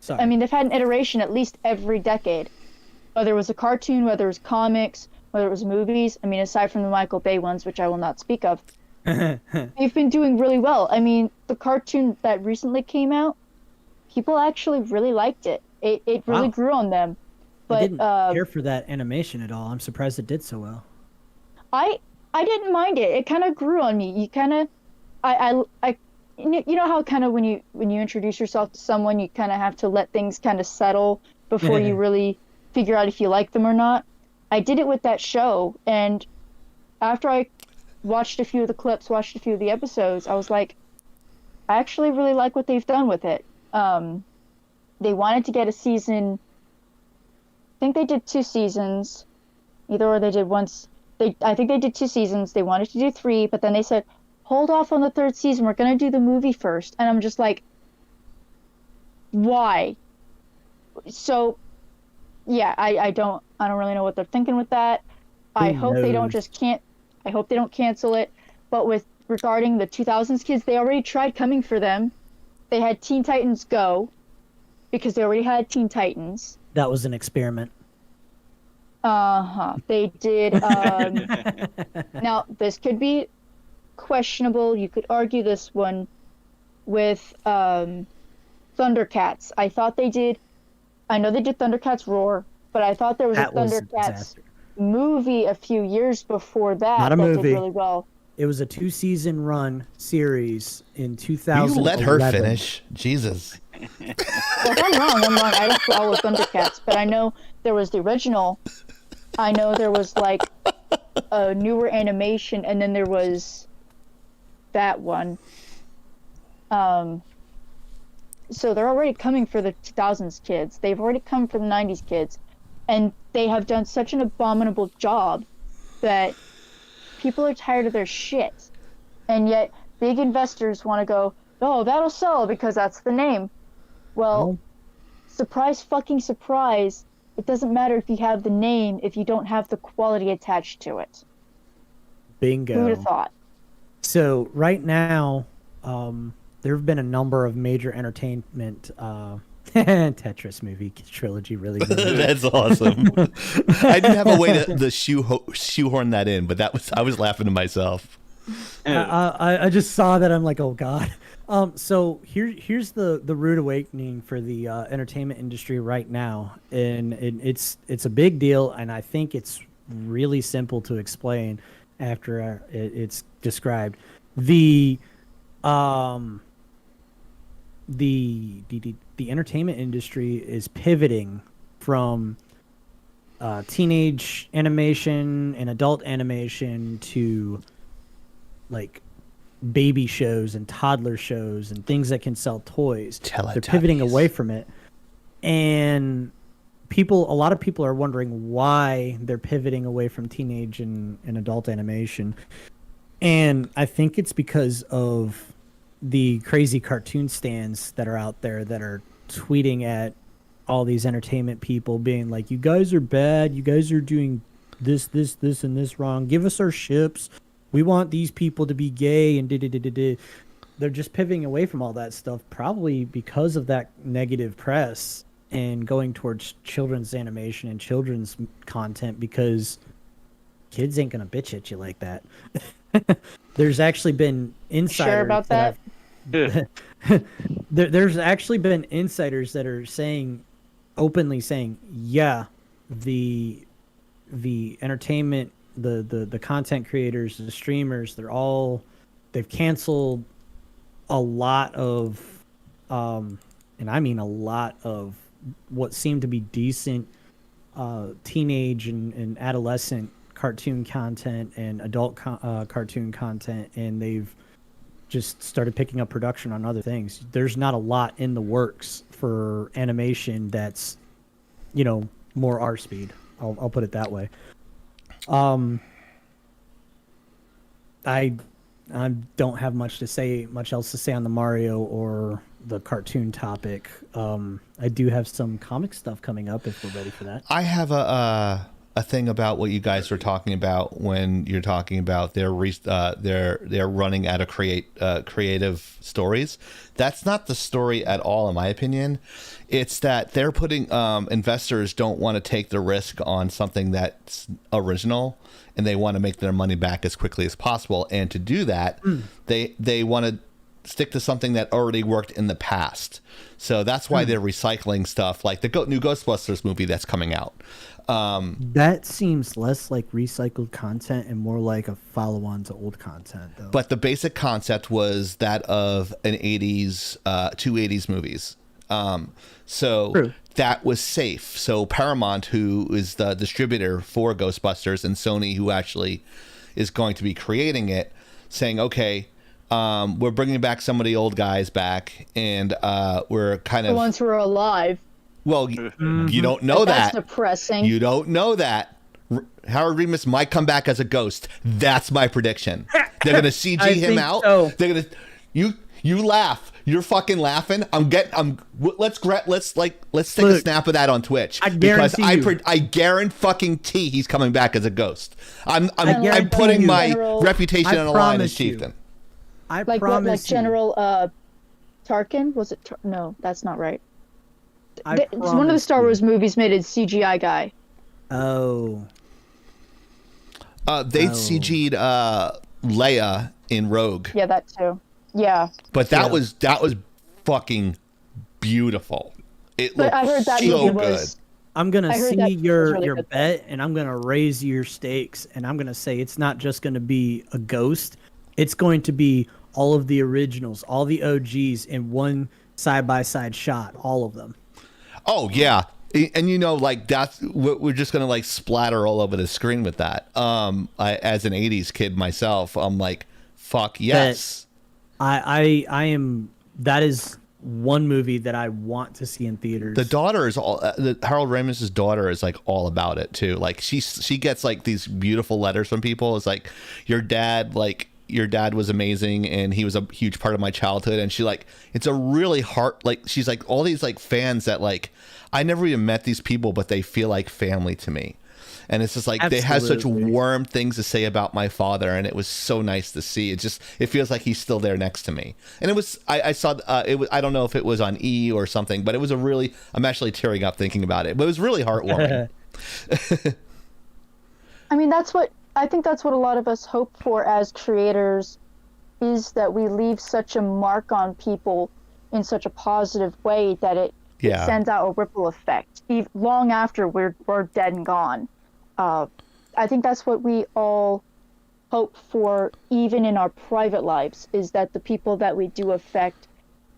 Sorry. I mean, they've had an iteration at least every decade. Whether it was a cartoon, whether it was comics, whether it was movies. I mean, aside from the Michael Bay ones, which I will not speak of. They've been doing really well. I mean, the cartoon that recently came out, people actually really liked it. It really grew on them. But I didn't care for that animation at all. I'm surprised it did so well. I didn't mind it. It kind of grew on me. You kind of, I you know how kind of when you introduce yourself to someone, you kind of have to let things kind of settle before you really figure out if you like them or not. I did it with that show, and after I watched a few of the clips, watched a few of the episodes, I was like, I actually really like what they've done with it. They wanted to get a season. I think they did 2 seasons, either or they did once. I think they did 2 seasons. They wanted to do 3, but then they said, hold off on the 3rd season. We're gonna do the movie first. And I'm just like, why? So, yeah, I don't really know what they're thinking with that. I hope they don't I hope they don't cancel it. But with regarding the 2000s kids, they already tried coming for them. They had Teen Titans Go because they already had Teen Titans. That was an experiment. They did. Now, this could be questionable. You could argue this one with Thundercats. I thought they did. I know they did Thundercats Roar, but I thought there was That a was Thundercats movie a few years before that Not a that movie. did really well. It was a 2-season run series in You 2011. let her finish. Jesus. Well, if I'm wrong, I'm wrong. I don't follow Thundercats, but I know there was the original. I know there was like a newer animation, and then there was that one. So they're already coming for the 2000s kids. They've already come for the 90s kids, and they have done such an abominable job that people are tired of their shit. And yet, big investors want to go, oh, that'll sell because that's the name. Well, surprise fucking surprise. It doesn't matter if you have the name if you don't have the quality attached to it. Bingo. Who would have thought? So right now, there have been a number of major entertainment Tetris movie trilogy releases. That's awesome. I didn't have a way to shoehorn that in, but I was laughing to myself. I just saw that. I'm like, oh god. So here's the rude awakening for the entertainment industry right now, and it's a big deal, and I think it's really simple to explain after it's described. The entertainment industry is pivoting from teenage animation and adult animation to like baby shows and toddler shows and things that can sell toys. They're pivoting away from it, and a lot of people are wondering why they're pivoting away from teenage and adult animation. And I think it's because of the crazy cartoon stands that are out there that are tweeting at all these entertainment people being like, you guys are bad, you guys are doing this and this wrong, give us our ships, we want these people to be gay, and they're just pivoting away from all that stuff, probably because of that negative press, and going towards children's animation and children's content, because kids ain't gonna bitch at you like that. There's actually been insiders. Sure about that? There's actually been insiders that are openly saying, yeah, the entertainment, the content creators, the streamers, they've canceled a lot of, and I mean a lot of what seemed to be decent teenage and adolescent cartoon content and adult cartoon content, and they've just started picking up production on other things. There's not a lot in the works for animation that's, more our speed. I'll put it that way. I don't have much else to say on the Mario or the cartoon topic. I do have some comic stuff coming up if we're ready for that. I have a thing about what you guys were talking about when you're talking about they're running out of creative stories. That's not the story at all, in my opinion. It's that they're putting investors don't want to take the risk on something that's original, and they want to make their money back as quickly as possible. And to do that, they want to stick to something that already worked in the past. So that's why they're recycling stuff like the new Ghostbusters movie that's coming out. That seems less like recycled content and more like a follow-on to old content, though. But the basic concept was that of an 80s, two 80s movies. So True. that was safe. So Paramount, who is the distributor for Ghostbusters, and Sony, who actually is going to be creating it, saying, okay, we're bringing back some of the old guys back, and we're kind The of... ones who are alive. Well, you don't know That's that. depressing. You don't know that. Howard Remus might come back as a ghost. That's my prediction. They're gonna CG I him think out. so. They're gonna you laugh. You're fucking laughing. Let's take a Look, snap of that on Twitch I because guarantee you. I guarantee he's coming back as a ghost. I'm guarantee putting you. my General- reputation I on the line as promise you. chieftain. I Like what? promise Like you. General Tarkin? Was it? No, that's not right. I One of the promise Star you. Wars movies made a CGI guy. Oh. They CG'd Leia in Rogue. Yeah, that too. Yeah. But that Yeah. was fucking beautiful. It But looked I heard that so movie good. was. I'm gonna I heard see that was your really good. bet, and I'm gonna raise your stakes, and I'm gonna say it's not just gonna be a ghost. It's going to be all of the originals, all the OGs in one side-by-side shot, all of them. Oh yeah, and you know, like that's we're just gonna like splatter all over the screen with that. As an '80s kid myself, I'm like, fuck yes. I am. That is one movie that I want to see in theaters. The daughter is all. Harold Ramis's daughter is like all about it too. Like she gets like these beautiful letters from people. It's like your dad was amazing and he was a huge part of my childhood. And she like, it's a really she's like all these like fans that like, I never even met these people, but they feel like family to me. And it's just like, they have such Absolutely. warm things to say about my father. And it was so nice to see. It feels like he's still there next to me. And it was, I saw, it was, I don't know if it was on E or something, but it was I'm actually tearing up thinking about it, but it was really heartwarming. I mean, I think that's what a lot of us hope for as creators, is that we leave such a mark on people in such a positive way that it Yeah. sends out a ripple effect long after we're dead and gone. I think that's what we all hope for, even in our private lives, is that the people that we do affect,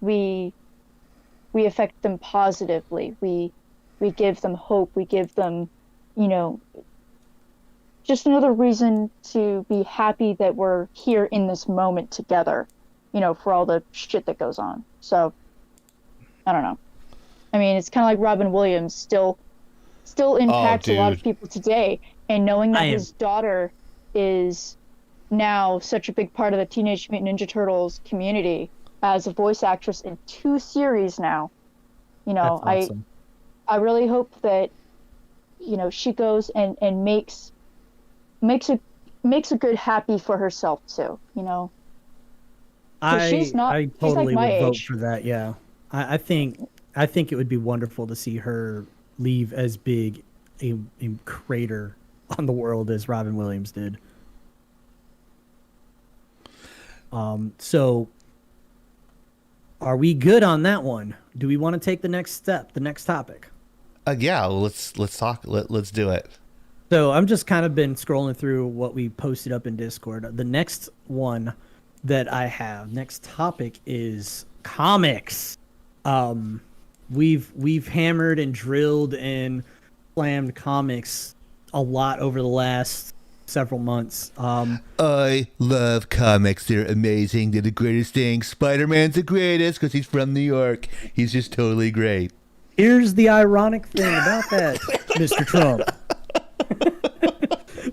we affect them positively. We give them hope. We give them, just another reason to be happy that we're here in this moment together, for all the shit that goes on. So, I don't know. I mean, it's kind of like Robin Williams still impacts a lot of dude. people today. And knowing that I am- his daughter is now such a big part of the Teenage Mutant Ninja Turtles community as a voice actress in 2 series now, That's awesome. I really hope that, she goes and makes a good happy for herself too, she's not- I she's like totally my would vote age. for that. Yeah, I think it would be wonderful to see her leave as big a crater on the world as Robin Williams did. So are we good on that one? Do we want to take the next step, the next topic? Yeah, let's talk. Let's do it. So I'm just kind of been scrolling through what we posted up in Discord. The next one that I have, next topic is comics. We've hammered and drilled and slammed comics a lot over the last several months. I love comics. They're amazing. They're the greatest thing. Spider-Man's the greatest because he's from New York. He's just totally great. Here's the ironic thing about that, Mr. Trump.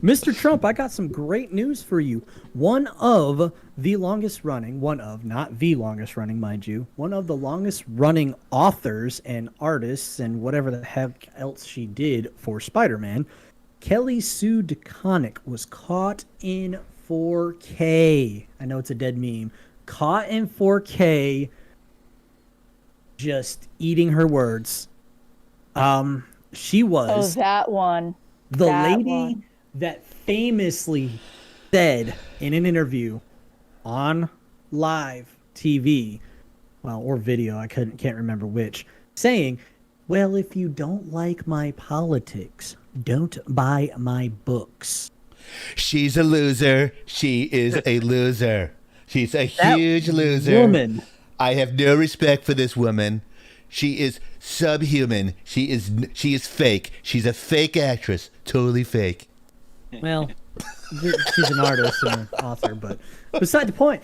Mr. Trump, I got some great news for you. One of the longest running, not the longest running, mind you, one of the longest running authors and artists and whatever the heck else she did for Spider-Man, Kelly Sue DeConnick, was caught in 4K. I know it's a dead meme. Caught in 4K, just eating her words. She Oh, was that one. the that lady one. that famously said in an interview on live TV, well, or video, I can't remember which, saying, well, if you don't like my politics, don't buy my books. She's a loser. She is a loser. She's a That huge loser. woman. I have no respect for this woman. She is subhuman. She is fake. She's a fake actress. Totally fake. Well, she's an artist and an author, but beside the point.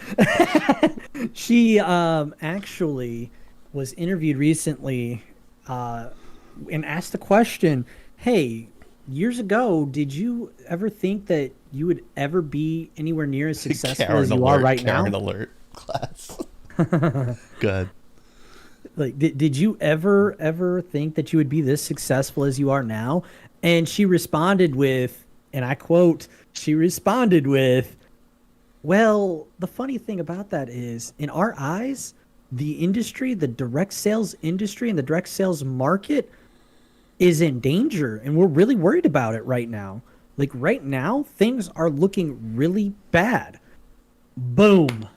She actually was interviewed recently and asked the question, hey, years ago, did you ever think that you would ever be anywhere near as successful as you are right now? Karen alert class. Good. Like, did you ever think that you would be this successful as you are now? And she responded with, and I quote, she responded with, well, the funny thing about that is, in our eyes, the industry, the direct sales industry and the direct sales market is in danger, and we're really worried about it right now. Like, right now, things are looking really bad. Boom.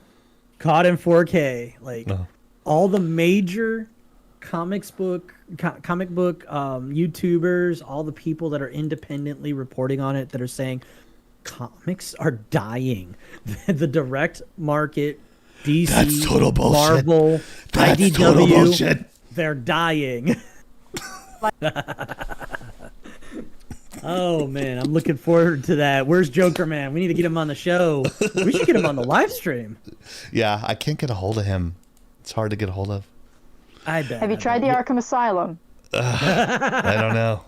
Caught in 4K. Like, all the major comic book YouTubers, all the people that are independently reporting on it that are saying comics are dying. The direct market, DC, That's total bullshit. Marvel, That's total IDW, bullshit. they're dying. Oh man, I'm looking forward to that. Where's Joker Man? We need to get him on the show. We should get him on the live stream. Yeah, I can't get a hold of him. It's hard to get a hold of. I bet. Have you tried the Arkham Asylum? I don't know.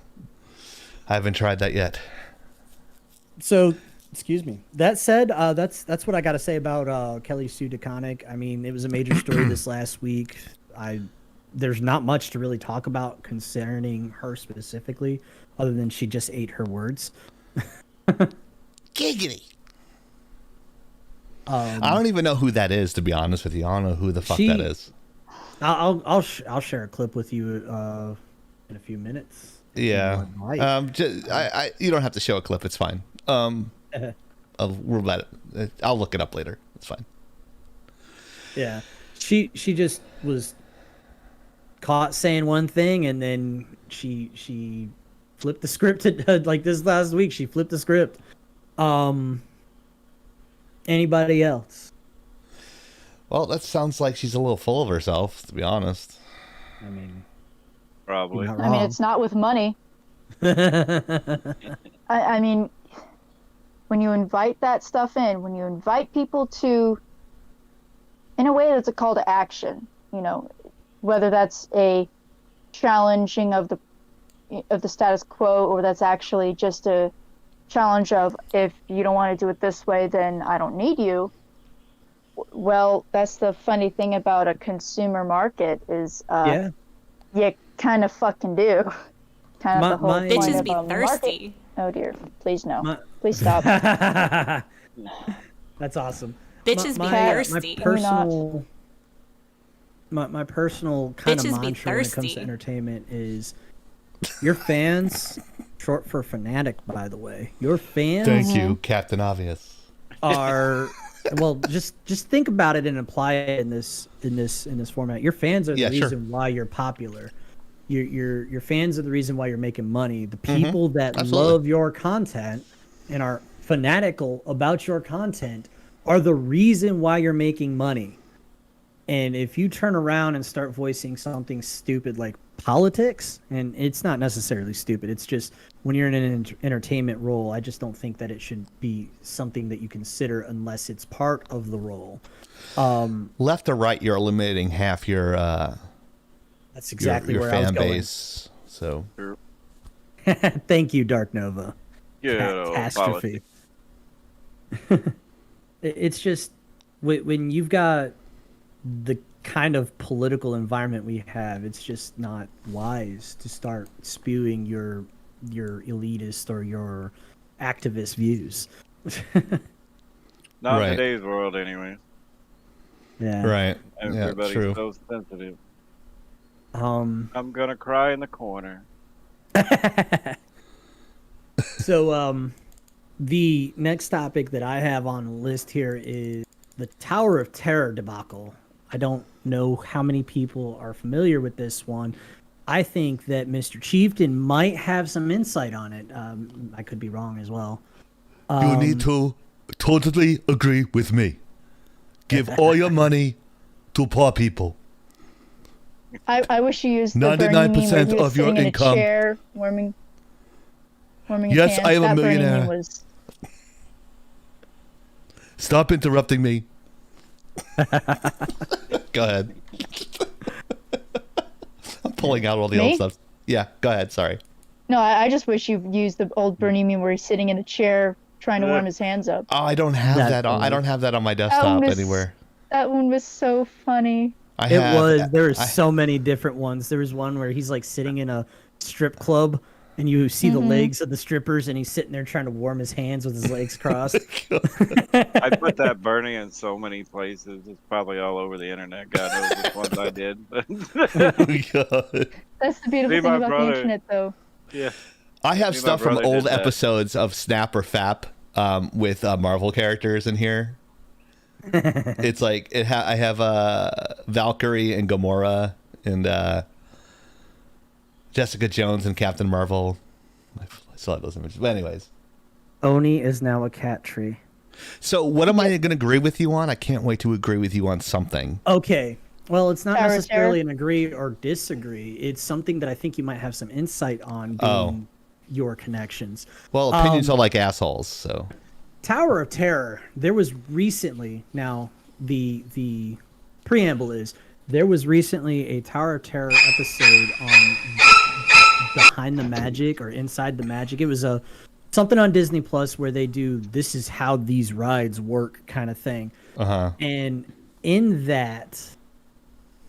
I haven't tried that yet. So, excuse me. That said, that's what I got to say about Kelly Sue DeConnick. I mean, it was a major story this last week. There's not much to really talk about concerning her specifically, other than she just ate her words. Giggity. I don't even know who that is, to be honest with you. I don't know who the fuck that is. I'll share a clip with you in a few minutes. Yeah. Right. You don't have to show a clip. It's fine. Roulette. I'll look it up later. It's fine. Yeah. She just was caught saying one thing, and then she flipped the script like this last week. She flipped the script. Anybody else? Well, that sounds like she's a little full of herself, to be honest. I mean, Probably. you're not I mean, wrong. it's not with money. I mean, when you invite that stuff in, when you invite people to, in a way that's a call to action, you know, whether that's a challenging of the status quo, or that's actually just a challenge of, if you don't want to do it this way, then I don't need you. Well, that's the funny thing about a consumer market is Yeah. you kind of fucking do. Kind of the whole My- point Bitches of be a market. thirsty. Oh dear, please no. My- Please stop. That's awesome. Bitches be thirsty. My personal kind of Bitches be mantra when it comes thirsty. to entertainment is your fans, short for fanatic, by the way. Your fans Thank you, Captain Obvious. are well. Just think about it and apply it in this format. Your fans are the Yeah, sure. reason why you're popular. Your fans are the reason why you're making money. The people that Absolutely. love your content and are fanatical about your content are the reason why you're making money. And if you turn around and start voicing something stupid like politics, and it's not necessarily stupid, it's just when you're in an entertainment role, I just don't think that it should be something that you consider unless it's part of the role. Left or right, you're eliminating half your That's exactly your where I was fan going. base. So Thank you, Dark Nova. Yeah, Catastrophe. It's just when you've got the kind of political environment we have, it's just not wise to start spewing your elitist or your activist views. Not Right. in today's world, anyway. Yeah. right, Everybody's true. so sensitive. Um. I'm gonna cry in the corner. So, the next topic that I have on the list here is the Tower of Terror debacle. I don't know how many people are familiar with this one. I think that Mr. Chieftain might have some insight on it. I could be wrong as well. You need to totally agree with me. Give all your money to poor people. I wish you used the Bernie meme 99% where he was of your sitting in income. a chair, warming his Yes, hands. I am a That Bernie millionaire. meme was Stop interrupting me. Go ahead. I'm pulling out all the old Me? stuff. Yeah, go ahead. Sorry. no. I just wish you used the old Bernie meme where he's sitting in a chair trying to warm his hands up. Oh, I don't have That's that on. I funny. don't have that on my That desktop one was- anywhere. That one was so funny. There were I- so many different ones. There was one where he's like sitting in a strip club and you see the legs of the strippers and he's sitting there trying to warm his hands with his legs crossed. I put that Bernie in so many places. It's probably all over the internet. God knows which ones I did. Oh, God. That's the beautiful Me and thing my about brother- the internet, though. Yeah. I have Me and my stuff from brother old did that. episodes of Snap or Fap with Marvel characters in here. It's like I have Valkyrie and Gamora and Jessica Jones and Captain Marvel. I still have those images. But anyways, Oni is now a cat tree. so what am I going to agree with you on? I can't wait to agree with you on something. Okay. Well, it's not Tower of necessarily Terror? an agree or disagree. It's something that I think you might have some insight on being Oh. your connections. Well, opinions are like assholes, so. Tower of Terror, there was recently, now the preamble is, there was recently a Tower of Terror episode on Behind the Magic or Inside the Magic. It was something on Disney Plus where they do this is how these rides work kind of thing. Uh-huh. And in that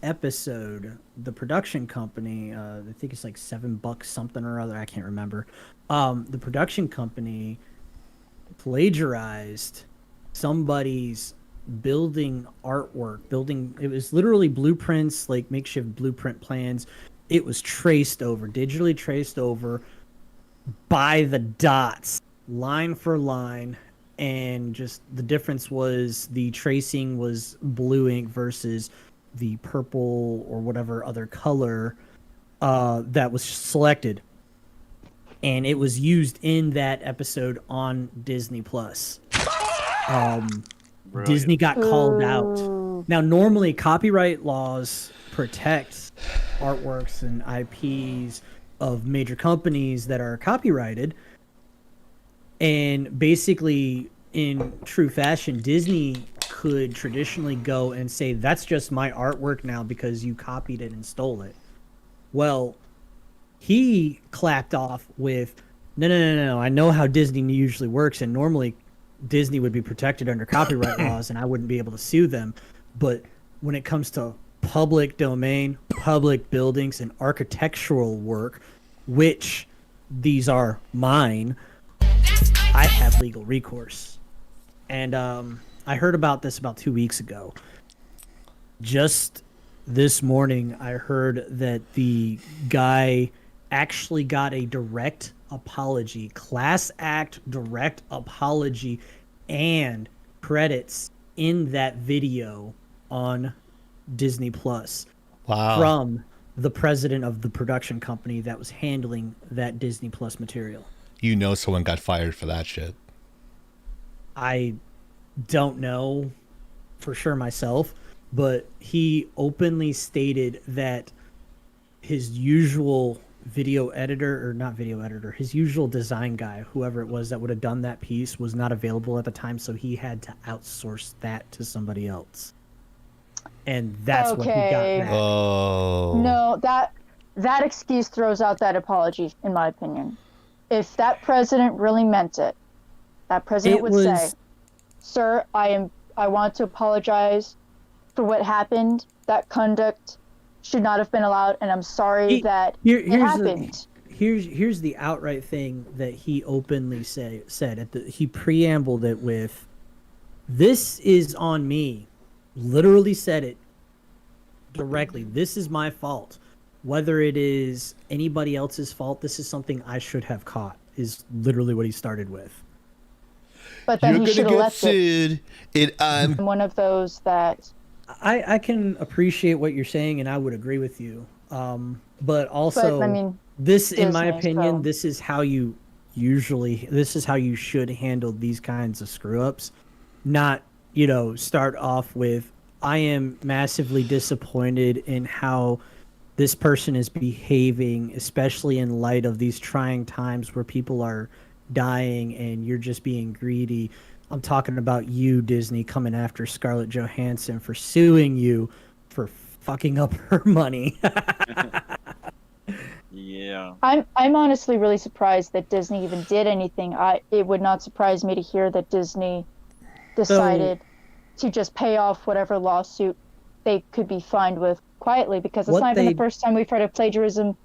episode, the production company, I think it's like $7 something or other, I can't remember. The production company plagiarized somebody's building artwork. It was literally blueprints, like makeshift blueprint plans. It was digitally traced over by the dots, line for line, and just the difference was the tracing was blue ink versus the purple or whatever other color that was selected, and it was used in that episode on Disney Plus. Brilliant. Disney got called out. Ooh. Now, normally copyright laws protect artworks and IPs of major companies that are copyrighted. And basically, in true fashion, Disney could traditionally go and say, that's just my artwork now because you copied it and stole it. Well, he clapped off with, no. I know how Disney usually works, and normally Disney would be protected under copyright laws and I wouldn't be able to sue them. But when it comes to public domain, public buildings, and architectural work, which these are mine, I have legal recourse. And I heard about this about 2 weeks ago. Just this morning, I heard that the guy actually got a direct apology, class act direct apology, and credits in that video on Disney Plus Wow. from the president of the production company that was handling that Disney Plus material. You know someone got fired for that shit. I don't know for sure myself, but he openly stated that his usual his usual design guy, whoever it was that would have done that piece, was not available at the time, so he had to outsource that to somebody else. And that's what he got Okay. back. Oh. No, that excuse throws out that apology, in my opinion. If that president really meant it, that president It would was- say, "Sir, I want to apologize for what happened. That conduct should not have been allowed, and I'm sorry that it happened." Here's the outright thing that he openly said he preambled it with, "This is on me." Literally said it directly. This is my fault. Whether it is anybody else's fault, this is something I should have caught, is literally what he started with. But then You're he should gonna have get left it. sued. I'm one of those that I can appreciate what you're saying, and I would agree with you. But also, But I mean, this, in my Disney, opinion, so this is how you should handle these kinds of screw ups. Not, start off with, I am massively disappointed in how this person is behaving, especially in light of these trying times where people are dying and you're just being greedy. I'm talking about you, Disney, coming after Scarlett Johansson for suing you for fucking up her money. Yeah. I'm honestly really surprised that Disney even did anything. It would not surprise me to hear that Disney decided to just pay off whatever lawsuit they could be fined with quietly, because it's What not even they- the first time we've heard of plagiarism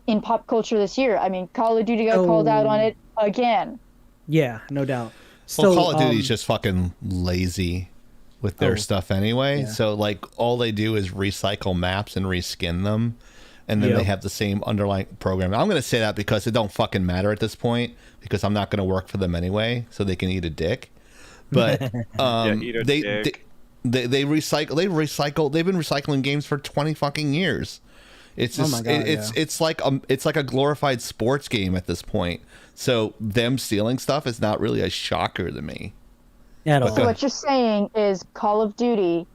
in pop culture this year. I mean, Call of Duty got called out on it again. Yeah, no doubt. Well, So, Call of Duty's just fucking lazy with their Oh, stuff anyway. yeah. So like all they do is recycle maps and reskin them, and then they Yep. have the same underlying program. I'm going to say that because it don't fucking matter at this point, because I'm not going to work for them anyway, so they can eat a dick. But Eat a dick. they recycle. They've been recycling games for 20 fucking years. It's Oh just my God, it's like a glorified sports game at this point. So them stealing stuff is not really a shocker to me. at all. So what you're saying is Call of Duty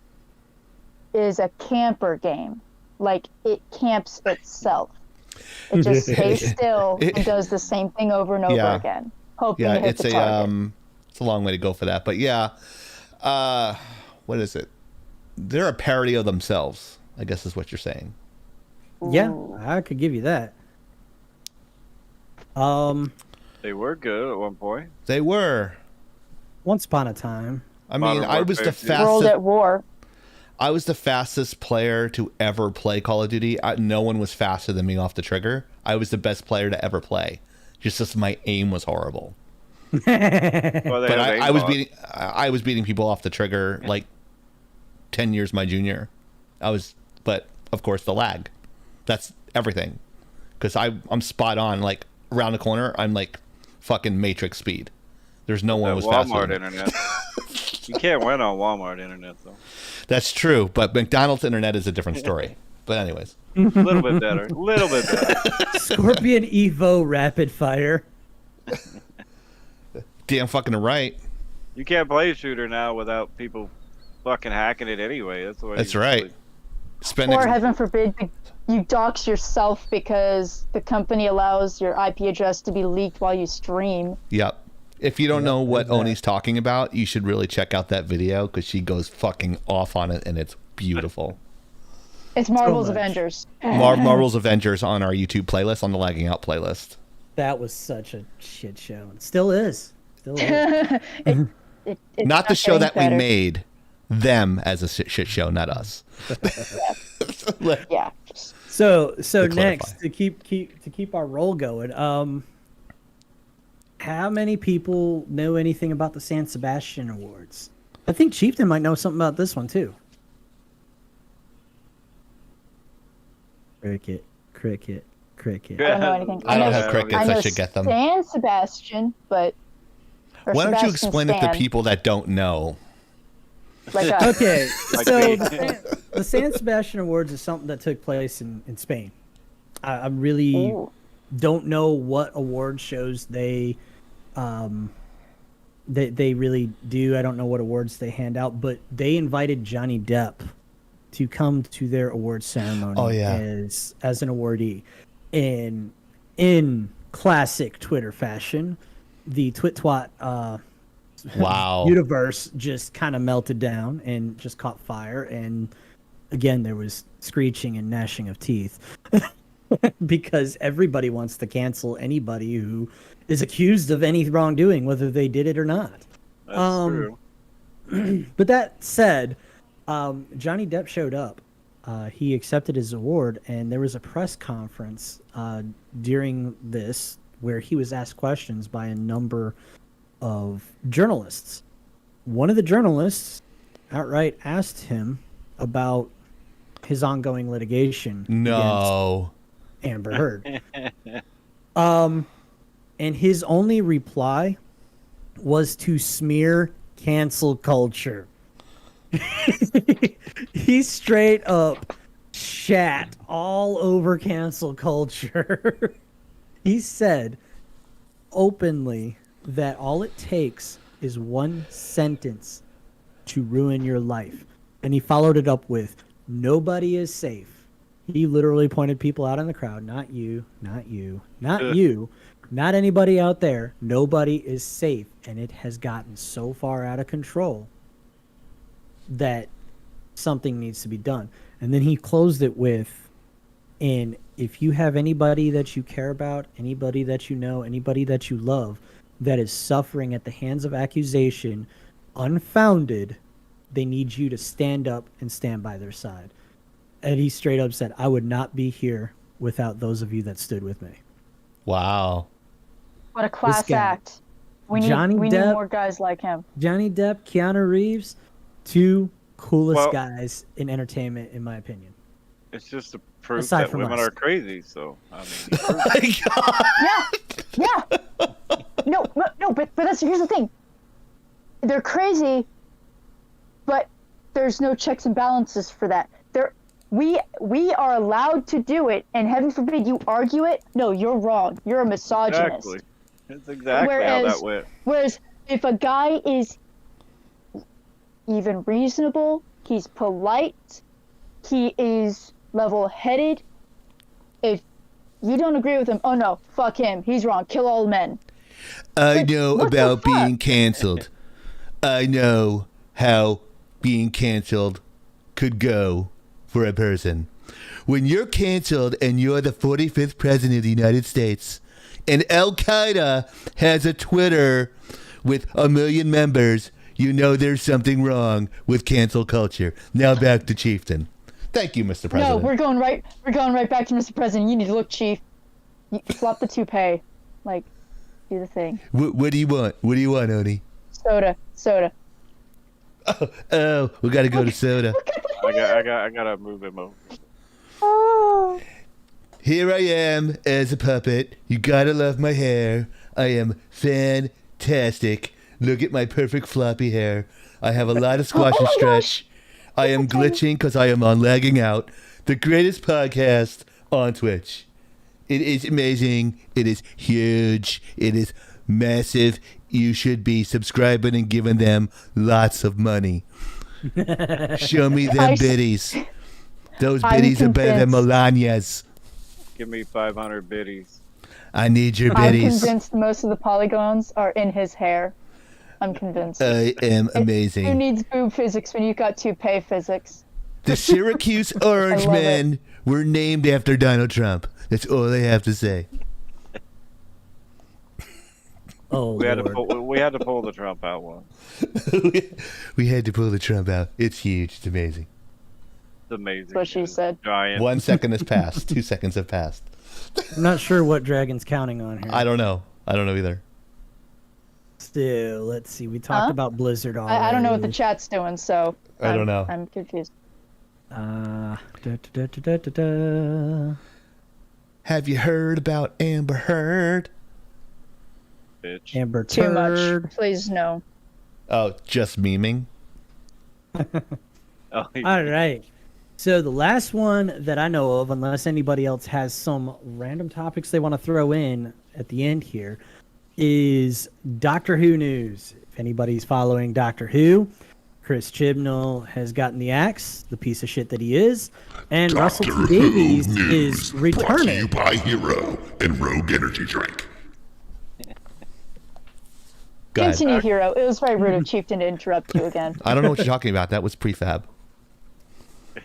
is a camper game. Like, it camps itself. It just stays still and does the same thing over and over Yeah. again, hoping Yeah, to hit it's the target. it's a long way to go for that. But yeah, what is it? They're a parody of themselves, I guess is what you're saying. Yeah, I could give you that. They were good at one point. They were. Once upon a time. I mean, Modern I was the Warfare 2. World fastest. at War. I was the fastest player to ever play Call of Duty. No one was faster than me off the trigger. I was the best player to ever play. Just as my aim was horrible. Well, they But had I was aimbot. I was beating people off the trigger like 10 years my junior. But of course the lag. That's everything. Because I'm spot on. Like around the corner, I'm like fucking Matrix speed. There's no one That was faster. Walmart than me. internet. You can't win on Walmart internet, though. That's true, but McDonald's internet is a different story. But anyways, A little bit better. A little bit better. Scorpion Evo Rapid Fire. damn fucking right. You can't play a shooter now without people fucking hacking it anyway. That's the way. That's you right. play. Spending Or heaven forbid, you dox yourself because the company allows your IP address to be leaked while you stream. Yep. If you don't know what there's that. Oni's talking about, you should really check out that video because she goes fucking off on it and it's beautiful. It's Marvel's much. Avengers. Marvel's Avengers on our YouTube playlist, on the Lagging Out playlist. That was such a shit show. It still is. Still is. It's Not the show getting that better. we made, them as a shit show, not us. Yeah. So To next, clarify. to keep our roll going, how many people know anything about the San Sebastian Awards? I think Chieftain might know something about this one too. Cricket. I don't know anything. I don't know- have crickets. I know I should get them. San Sebastian, but. or Why don't you Sebastian explain it to Stan. people that don't know? Like us. Okay, Like so me. the San Sebastian Awards is something that took place in Spain. I really Ooh. don't know what award shows they really do. I don't know what awards they hand out, but they invited Johnny Depp to come to their award ceremony Oh, yeah. as an awardee. And in classic Twitter fashion, the twat Wow. universe just kind of melted down and just caught fire, and again there was screeching and gnashing of teeth because everybody wants to cancel anybody who is accused of any wrongdoing, whether they did it or not. That's true. But that said, Johnny Depp showed up. He accepted his award, and there was a press conference during this where he was asked questions by a number of journalists. One of the journalists outright asked him about his ongoing litigation No. against Amber Heard. And his only reply was to smear cancel culture. He straight up shat all over cancel culture. He said openly that all it takes is one sentence to ruin your life. And he followed it up with, nobody is safe. He literally pointed people out in the crowd. Not you, not you, not you, not anybody out there. Nobody is safe. And it has gotten so far out of control that something needs to be done. And then he closed it with, and if you have anybody that you care about, anybody that you know, anybody that you love that is suffering at the hands of accusation, unfounded, they need you to stand up and stand by their side. And he straight up said, I would not be here without those of you that stood with me. Wow. What a class guy. act. We need Depp- more guys like him. Johnny Depp, Keanu Reeves, two coolest Well- guys in entertainment, in my opinion. It's just a proof Aside that from women us. are crazy. So I mean, Oh my God. Yeah. No, but here's the thing. They're crazy, but there's no checks and balances for that. We are allowed to do it, and heaven forbid you argue it. No, you're wrong. You're a misogynist. exactly. That's exactly how that went. Whereas if a guy is even reasonable, he's polite, he is level-headed, if you don't agree with him, oh no, fuck him, he's wrong, kill all men. I know what the about fuck? being canceled. I know how being canceled could go for a person. When you're canceled and you're the 45th president of the United States, and Al Qaeda has a Twitter with 1 million members, you know there's something wrong with cancel culture. Now back to Chieftain. Thank you, Mr. President. No, we're going right back to Mr. President. You need to look, Chief. You flop the toupee. Like, do the thing. What do you want? What do you want, Oni? Soda. Oh, we got to go to soda. I gotta move him over. Oh. Here I am as a puppet. You gotta love my hair. I am fantastic. Look at my perfect floppy hair. I have a lot of squash and my stretch. I am glitching because I am on Lagging Out, the greatest podcast on Twitch. It is amazing. It is huge. It is massive. You should be subscribing and giving them lots of money. Show me them biddies. Those I'm biddies are better than convinced. Melania's. Give me 500 biddies. I need your I'm biddies. convinced most of the polygons are in his hair. I'm convinced. I am Who amazing. needs boob physics when you got toupee physics? The Syracuse Orange love it. Men were named after Donald Trump. That's all I have to say. Oh, We had to Lord. pull the Trump out one. We had to pull the Trump out. It's huge. It's amazing. It's amazing. That's what she It's said. Giant. 1 second has passed. 2 seconds have passed. I'm not sure what Dragon's counting on here. I don't know. I don't know either. Still, let's see. We talked Huh? about Blizzard already. I don't know what the chat's doing, so I don't know. I'm confused. Da, da, da, da, da, da. Have you heard about Amber Heard? Bitch. Amber Too Turd. much. Please no. Oh, just memeing? Oh, All right. So the last one that I know of, unless anybody else has some random topics they want to throw in at the end here, is Doctor Who news. If anybody's following Doctor Who, Chris Chibnall has gotten the axe, the piece of shit that he is, and Russell T Davies is Brought to you returning. by Hero and Rogue Energy Drink. Go ahead. Continue, Hero. It was very rude of Chieftain to interrupt you again. I don't know what you're talking about. That was prefab.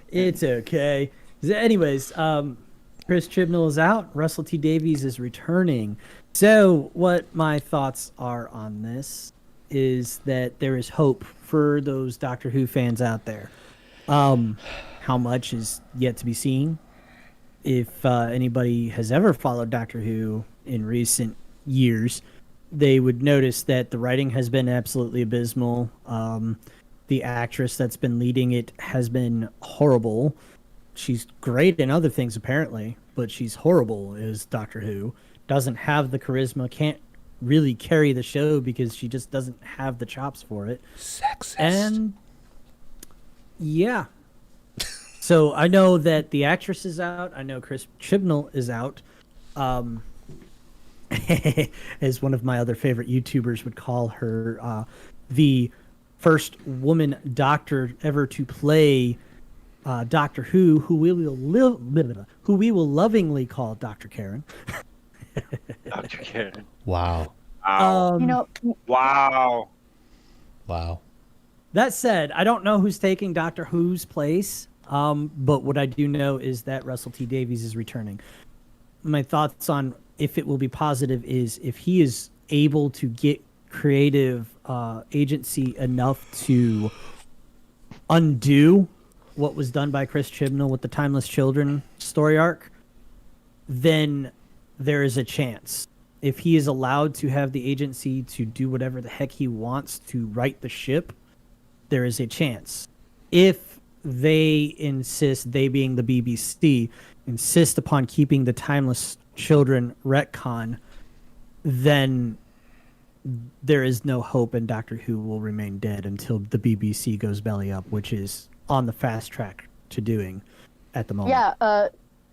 It's okay. Anyways, Chris Chibnall is out. Russell T Davies is returning. So what my thoughts are on this is that there is hope for those Doctor Who fans out there. How much is yet to be seen. If anybody has ever followed Doctor Who in recent years, they would notice that the writing has been absolutely abysmal. The actress that's been leading it has been horrible. She's great in other things, apparently, but she's horrible as Doctor Who. Doesn't have the charisma, can't really carry the show because she just doesn't have the chops for it. Sexist. And Yeah. So I know that the actress is out. I know Chris Chibnall is out. As one of my other favorite YouTubers would call her, the first woman doctor ever to play Doctor Who, who we will lovingly call Dr. Karen. Dr. Karen. Wow. Wow. You know, Wow. Wow. That said, I don't know who's taking Doctor Who's place, but what I do know is that Russell T Davies is returning. My thoughts on if it will be positive is if he is able to get creative agency enough to undo what was done by Chris Chibnall with the Timeless Children story arc, then there is a chance. If he is allowed to have the agency to do whatever the heck he wants to right the ship, there is a chance. If they insist, they being the BBC, insist upon keeping the Timeless Children retcon, then there is no hope and Doctor Who will remain dead until the BBC goes belly up, which is on the fast track to doing at the moment. yeah.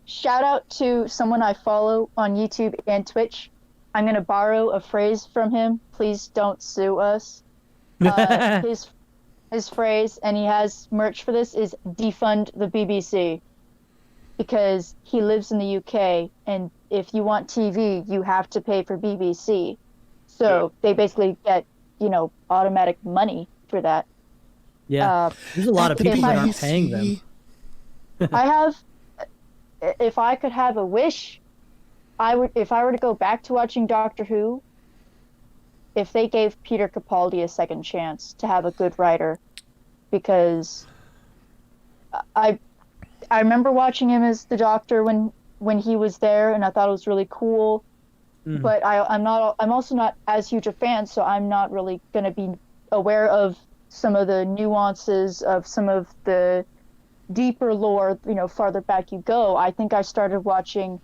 Shout out to someone I follow on YouTube and Twitch. I'm gonna borrow a phrase from him. Please don't sue us. His phrase, and he has merch for this, is defund the BBC, because he lives in the UK, and if you want TV, you have to pay for BBC. So they basically get, automatic money for that. Yeah. There's a lot of people if that I- aren't paying them. If I could have a wish, if I were to go back to watching Doctor Who, if they gave Peter Capaldi a second chance to have a good writer, because I remember watching him as the Doctor when he was there, and I thought it was really cool. But I'm also not as huge a fan, so I'm not really going to be aware of some of the nuances of some of the deeper lore, farther back you go. I think I started watching,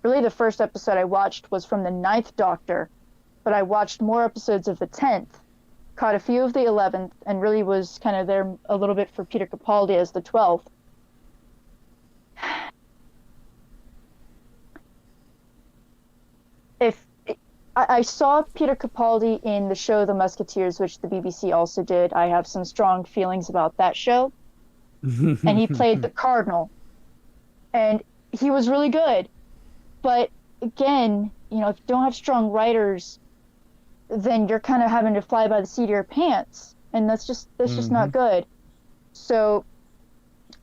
really the first episode I watched was from the 9th Doctor, but I watched more episodes of the 10th, caught a few of the 11th, and really was kind of there a little bit for Peter Capaldi as the 12th. I saw Peter Capaldi in the show The Musketeers, which the BBC also did. I have some strong feelings about that show. And he played the Cardinal. And he was really good. But again, if you don't have strong writers, then you're kind of having to fly by the seat of your pants. And that's just not good. So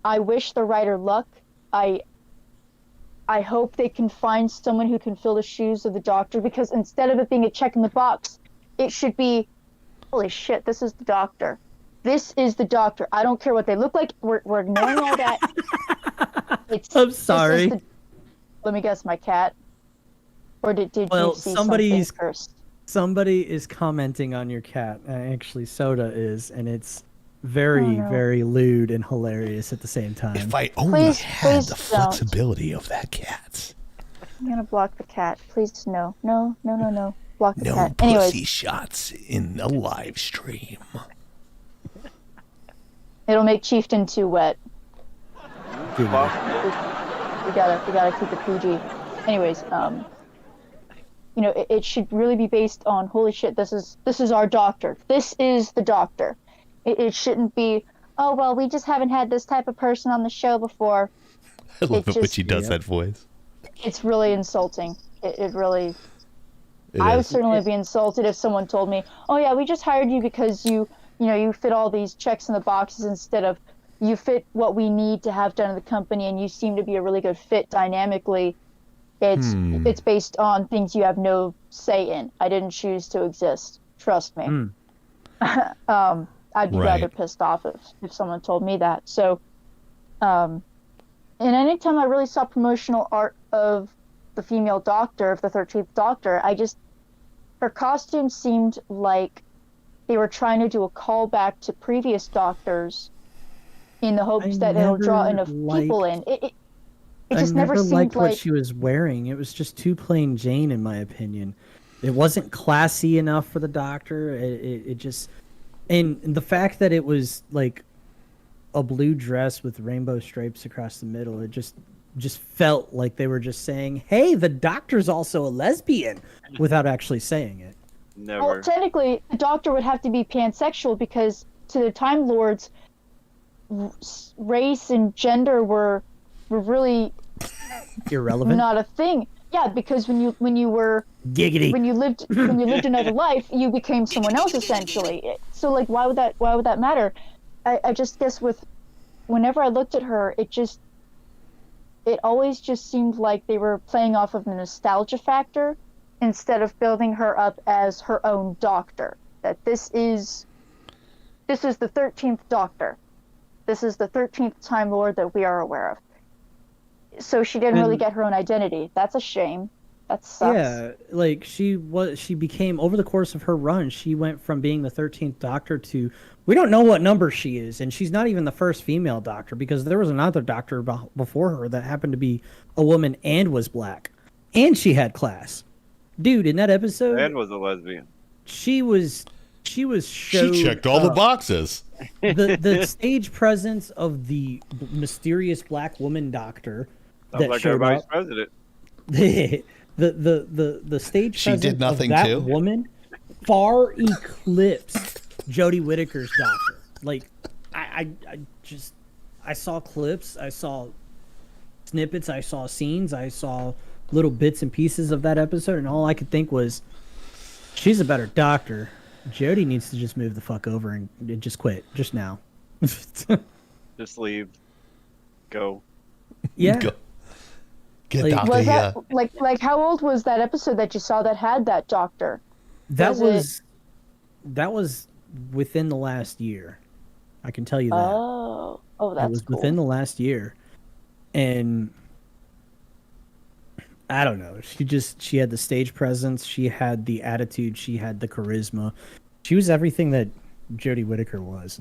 I wish the writer luck. I hope they can find someone who can fill the shoes of the Doctor, because instead of it being a check in the box, it should be, holy shit, this is the Doctor. This is the Doctor. I don't care what they look like. We're ignoring all that. I'm sorry. Let me guess, my cat? Or did you see somebody's something first? Somebody is commenting on your cat. Actually, Soda is, and it's very lewd and hilarious at the same time. If I only had the don't. flexibility of that cat. I'm gonna block the cat. Please, no. Block the No cat. pussy Anyways, shots in the live stream. it'll make Chieftain too wet. Dude, We gotta keep it PG. Anyways, it should really be based on, holy shit, this is our Doctor. This is the Doctor. It shouldn't be, oh well, we just haven't had this type of person on the show before. I love it when just- she does that voice. It's really insulting. It really. It I would is. certainly be insulted if someone told me, oh yeah, we just hired you because you fit all these checks in the boxes, instead of you fit what we need to have done in the company, and you seem to be a really good fit dynamically. It's based on things you have no say in. I didn't choose to exist. Trust me. I'd be rather pissed off if someone told me that. So, and anytime I really saw promotional art of the female Doctor, of the 13th Doctor, her costume seemed like they were trying to do a callback to previous Doctors in the hopes that it'll draw enough people in. It just never seemed liked like what she was wearing. It was just too plain Jane, in my opinion. It wasn't classy enough for the Doctor. It just, and the fact that it was like a blue dress with rainbow stripes across the middle. It just felt like they were just saying, "Hey, the doctor's also a lesbian," without actually saying it. Never. Well, technically, the Doctor would have to be pansexual because to the Time Lords, race and gender were really Irrelevant. not a thing. Yeah, because when you Giggity. when you lived another life, you became someone else essentially. So like, why would that matter? I just guess whenever I looked at her, it always just seemed like they were playing off of the nostalgia factor instead of building her up as her own Doctor. That this is the 13th Doctor. This is the 13th Time Lord that we are aware of. So she didn't really get her own identity. That's a shame. That sucks. Yeah, like she became, over the course of her run, she went from being the 13th Doctor to, we don't know what number she is, and she's not even the first female Doctor, because there was another Doctor before her that happened to be a woman and was black, and she had class. Dude, in that episode, And was a lesbian. she showed, She checked all the boxes. the stage presence of the mysterious black woman Doctor Sounds that like our showed vice up. president. The stage She presence did nothing of that too? woman far eclipsed Jodie Whittaker's Doctor. Like, I saw clips, I saw snippets, I saw scenes, I saw little bits and pieces of that episode, and all I could think was, she's a better Doctor. Jodie needs to just move the fuck over and just quit, just now. Just leave. Go. Yeah. Go. Get Like, out Was the that like how old was that episode that you saw that had that Doctor? That was within the last year. I can tell you that. Oh, that's it was cool. within the last year. And I don't know. She had the stage presence, she had the attitude, she had the charisma. She was everything that Jodie Whittaker was.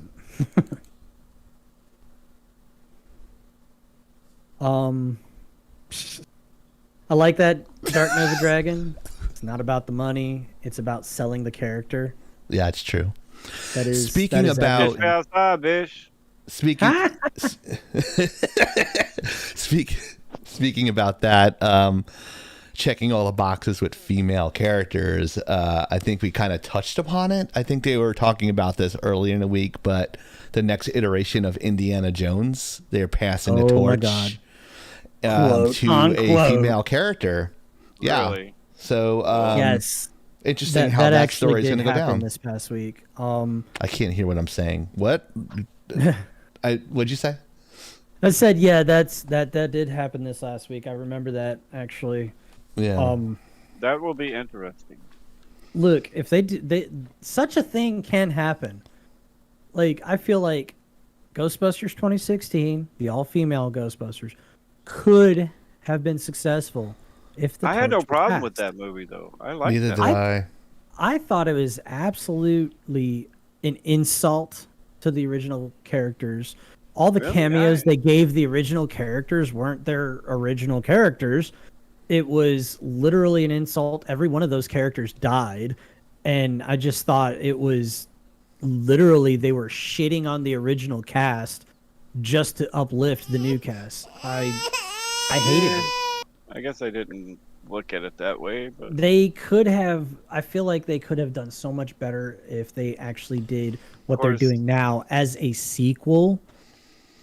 I like that Dark Nova Dragon. It's not about the money, it's about selling the character. Yeah, it's true. That is Speaking that is about- Fish outside, bish. Speaking speaking about that, checking all the boxes with female characters, I think we kind of touched upon it. I think they were talking about this earlier in the week, but the next iteration of Indiana Jones, they're passing the Oh my torch God. to a female character. Yeah. Really? So yes. interesting how that actually story is did going to go happen down. this past week. I can't hear what I'm saying. What? What'd you say? I said, yeah, that did happen this last week. I remember that actually. Yeah. That will be interesting. Look, if they such a thing can happen. Like, I feel like Ghostbusters 2016, the all-female Ghostbusters, could have been successful if the I had torch no was problem with passed. that movie though. I liked Neither that. did I. I thought it was absolutely an insult to the original characters. All the Really? cameos they gave the original characters weren't their original characters. It was literally an insult. Every one of those characters died. And I just thought it was literally they were shitting on the original cast just to uplift the new cast. I hated it. I guess I didn't look at it that way, but They could have, I feel like they could have done so much better if they actually did what they're course. doing now as a sequel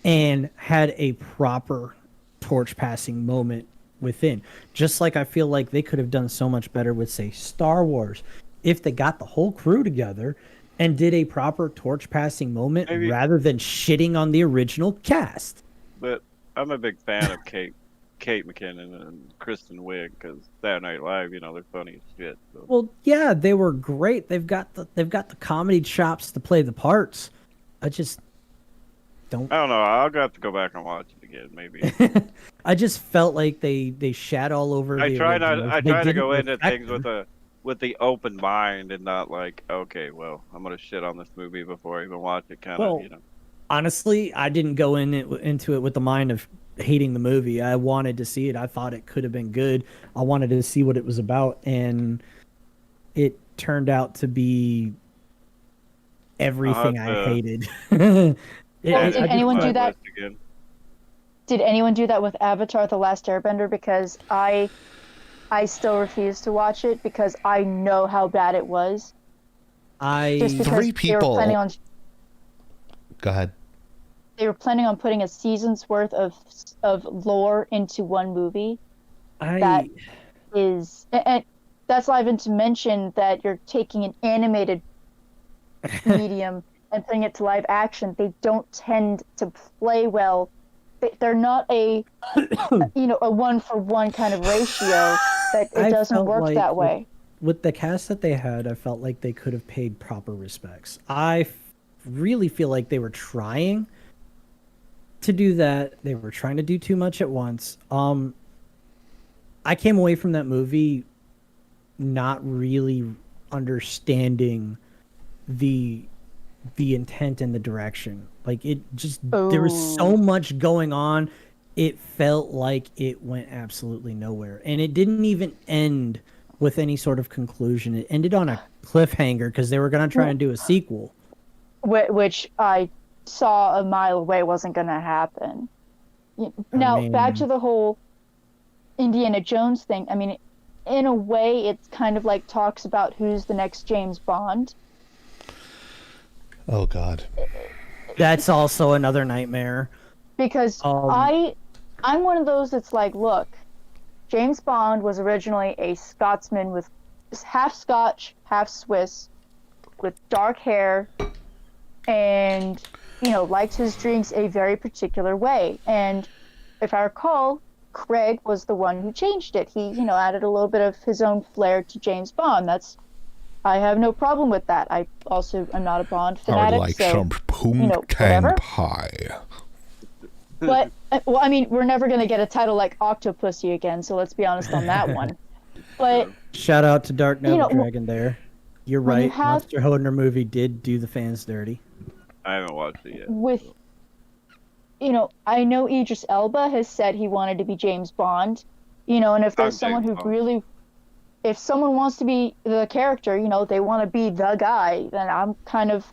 and had a proper torch passing moment within. Just like I feel like they could have done so much better with, say, Star Wars if they got the whole crew together and did a proper torch passing moment Maybe. rather than shitting on the original cast. but I'm a big fan of Kate McKinnon and Kristen Wiig because Saturday Night Live, they're funny as shit. So. Well, yeah, they were great. They've got the comedy chops to play the parts. I just don't. I don't know. I'll have to go back and watch it again, maybe. I just felt like they shat all over. I the try originals. I They try to didn't go into respect things them. with the open mind and not like, okay, well, I'm gonna shit on this movie before I even watch it. Kind of, Well, honestly, I didn't go into it with the mind of hating the movie. I wanted to see it. I thought it could have been good. I wanted to see what it was about, and it turned out to be everything I to- hated. Well, did I anyone my do that? list again. Did anyone do that with Avatar: The Last Airbender? Because I still refuse to watch it because I know how bad it was. Just because Three they were planning people. on Go ahead. putting a season's worth of lore into one movie. I That is, and that's not even to mention that you're taking an animated medium and putting it to live action. They don't tend to play well. They're not a a 1-for-1 kind of ratio. That it I doesn't felt work like that way. with the cast that they had, I felt like they could have paid proper respects. Really feel like they were trying to do that. They were trying to do too much at once. I came away from that movie not really understanding the intent and the direction. Like it just there was so much going on. It felt like it went absolutely nowhere. And it didn't even end with any sort of conclusion. It ended on a cliffhanger because they were going to try and do a sequel. Which I saw a mile away wasn't going to happen. Now, back to the whole Indiana Jones thing. I mean, in a way, it's kind of like talks about who's the next James Bond. Oh God. That's also another nightmare. Because I'm one of those that's like, look, James Bond was originally a Scotsman with half Scotch, half Swiss, with dark hair, and liked his drinks a very particular way. And if I recall, Craig was the one who changed it. He added a little bit of his own flair to James Bond. I have no problem with that. I also am not a Bond fanatic. I would like so, some pumpkin whatever. pie. But well, I mean, we're never gonna get a title like Octopussy again, so let's be honest on that one. But shout out to Dark Knight Dragon there. You're when you right. Monster Hodner movie did do the fans dirty. I haven't watched it yet. With I know Idris Elba has said he wanted to be James Bond. And if there's someone who really, if someone wants to be the character, they want to be the guy, then I'm kind of,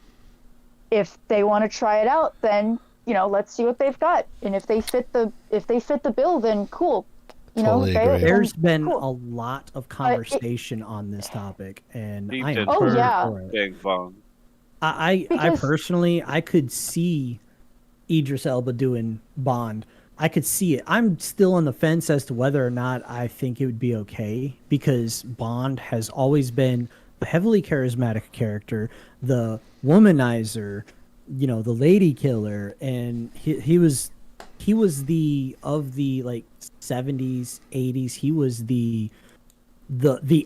if they want to try it out, then let's see what they've got, and if they fit the bill, then cool. Totally agree. There's been cool. a lot of conversation on this topic, and I am yeah. James Bond. I personally, I could see Idris Elba doing Bond. I could see it. I'm still on the fence as to whether or not I think it would be okay, because Bond has always been a heavily charismatic character, the womanizer, the lady killer, and he was the of the like 70s, 80s. He was the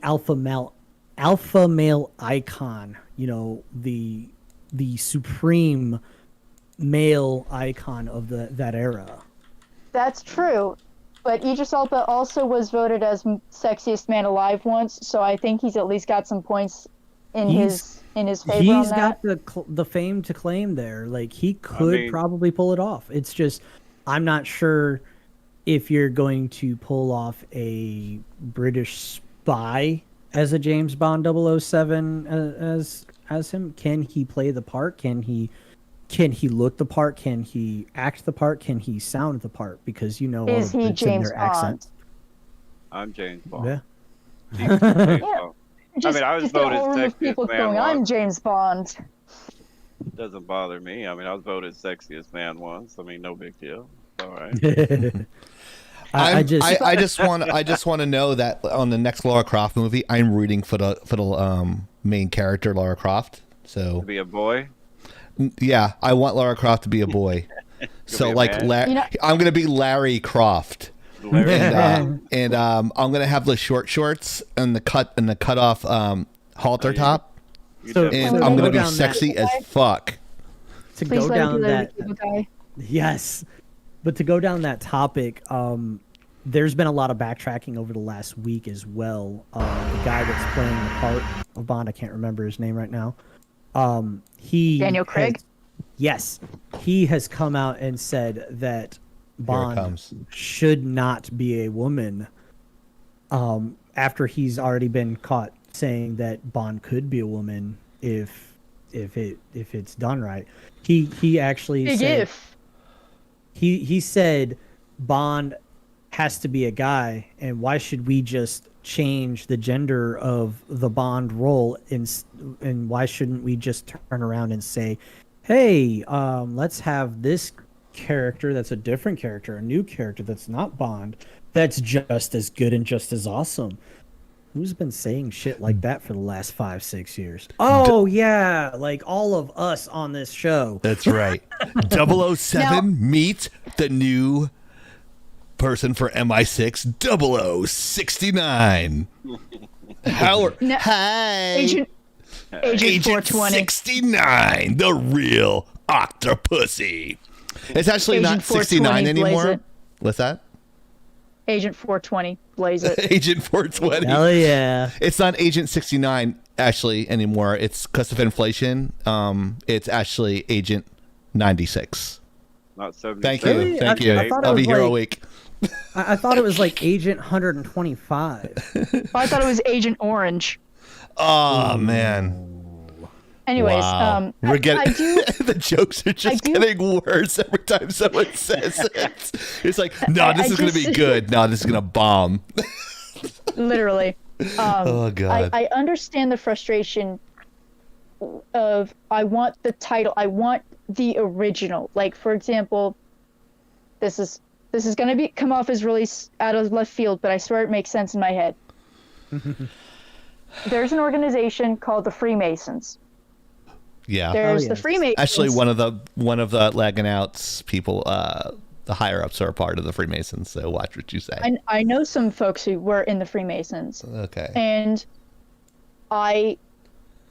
alpha male icon, the supreme male icon of that era. That's true, but Idris Elba also was voted as sexiest man alive once, so I think he's at least got some points in his favor. He's on that. got the fame to claim there. Like he could probably pull it off. It's just I'm not sure if you're going to pull off a British spy as a James Bond 007 as him. Can he play the part? Can he look the part? Can he act the part? Can he sound the part? Because is he James Bond? Accents. I'm James Bond. Yeah. James Bond. I was voted sexiest people man going, once. I'm James Bond. Doesn't bother me. I was voted sexiest man once. No big deal. All right. I just want to know that on the next Lara Croft movie, I'm rooting for the main character, Lara Croft. So To be a boy. Yeah, I want Lara Croft to be a boy. So I'm gonna be Larry Croft. And I'm gonna have the short shorts and the cut off halter top. And I'm gonna be sexy as fuck. To go down that, yes, but to go down that topic, there's been a lot of backtracking over the last week as well. The guy that's playing the part of Bond, I can't remember his name right now. Daniel Craig. Yes, he has come out and said that Bond should not be a woman. After he's already been caught saying that Bond could be a woman if if it's done right. He actually Big said if. he said Bond has to be a guy, and why should we just change the gender of the Bond role, and why shouldn't we just turn around and say, hey, let's have this character that's a different character, a new character that's not Bond, that's just as good and just as awesome. Who's been saying shit like that for the last 5-6 years? Oh yeah, like all of us on this show. That's right. 007 meet the new person for MI6, 0069. Howard. No, Hi. Agent Agent 420. 69, the real Octopussy. It's actually Agent not 69 420, blaze anymore. it. What's that? Agent 420, blaze it. Agent 420. Hell yeah. It's not Agent 69 actually anymore. It's because of inflation. It's actually Agent 96. Not 76. Thank you. Really? Thank I you. thought it I'll be was here all like- week. I thought it was like Agent 125. I thought it was Agent Orange. Oh, man. Anyways, Wow. We're I getting do. the jokes are just do- getting worse every time someone says it. It's like, no, this I is going to be just- good. No, this is going to bomb. Literally. Oh, God. I understand the frustration of I want the title, I want the original. Like, for example, this is gonna come off as really out of left field, but I swear it makes sense in my head. There's an organization called the Freemasons. Yeah. There's yes. the Freemasons. Actually, one of the Laggin Out's people, the higher ups are a part of the Freemasons. So watch what you say. I know some folks who were in the Freemasons, Okay. and I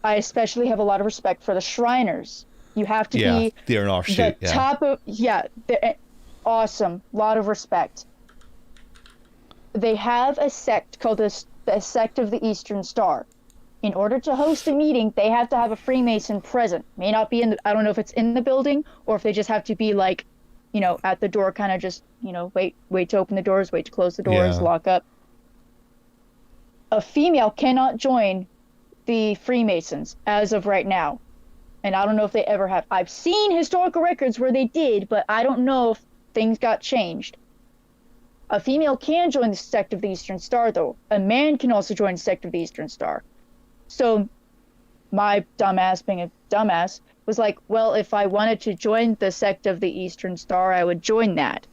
especially have a lot of respect for the Shriners. You have to Yeah, be they're an offshoot. the Yeah. top of awesome, lot of respect. They have a sect called the Sect of the Eastern Star. In order to host a meeting, they have to have a Freemason present. May not be I don't know if it's in the building or if they just have to be like, at the door, kind of just, wait to open the doors, wait to close the doors, Yeah. lock up. A female cannot join the Freemasons as of right now. And I don't know if they ever have. I've seen historical records where they did, but I don't know if things got changed. A female can join the Sect of the Eastern Star, though. A man can also join the Sect of the Eastern Star. So my dumbass, being a dumbass, was like, well, if I wanted to join the Sect of the Eastern Star, I would join that.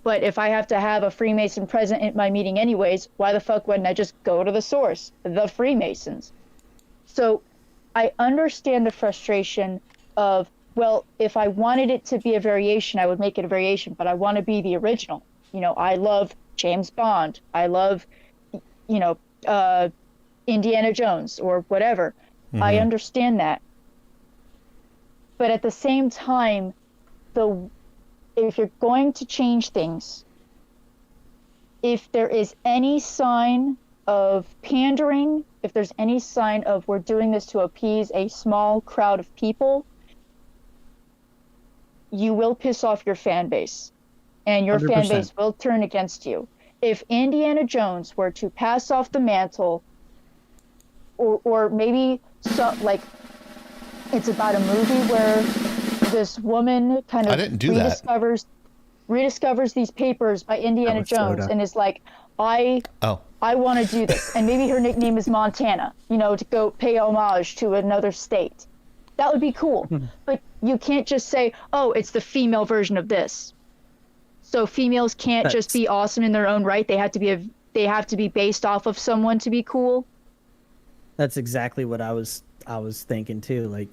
But if I have to have a Freemason present at my meeting anyways, why the fuck wouldn't I just go to the source, the Freemasons? So I understand the frustration of, well, if I wanted it to be a variation, I would make it a variation, but I want to be the original. I love James Bond. I love, Indiana Jones or whatever. Mm-hmm. I understand that. But at the same time, if you're going to change things, if there is any sign of pandering, if there's any sign of we're doing this to appease a small crowd of people, you will piss off your fan base. And your 100%. fan base will turn against you. If Indiana Jones were to pass off the mantle, or maybe it's about a movie where this woman kind of I didn't do that. rediscovers these papers by Indiana was Jones Soda. and is like, I want to do this. And maybe her nickname is Montana, to go pay homage to another state. That would be cool. But you can't just say, oh, it's the female version of this. So females can't just be awesome in their own right. They have to be based off of someone to be cool. That's exactly what I was thinking too. Like,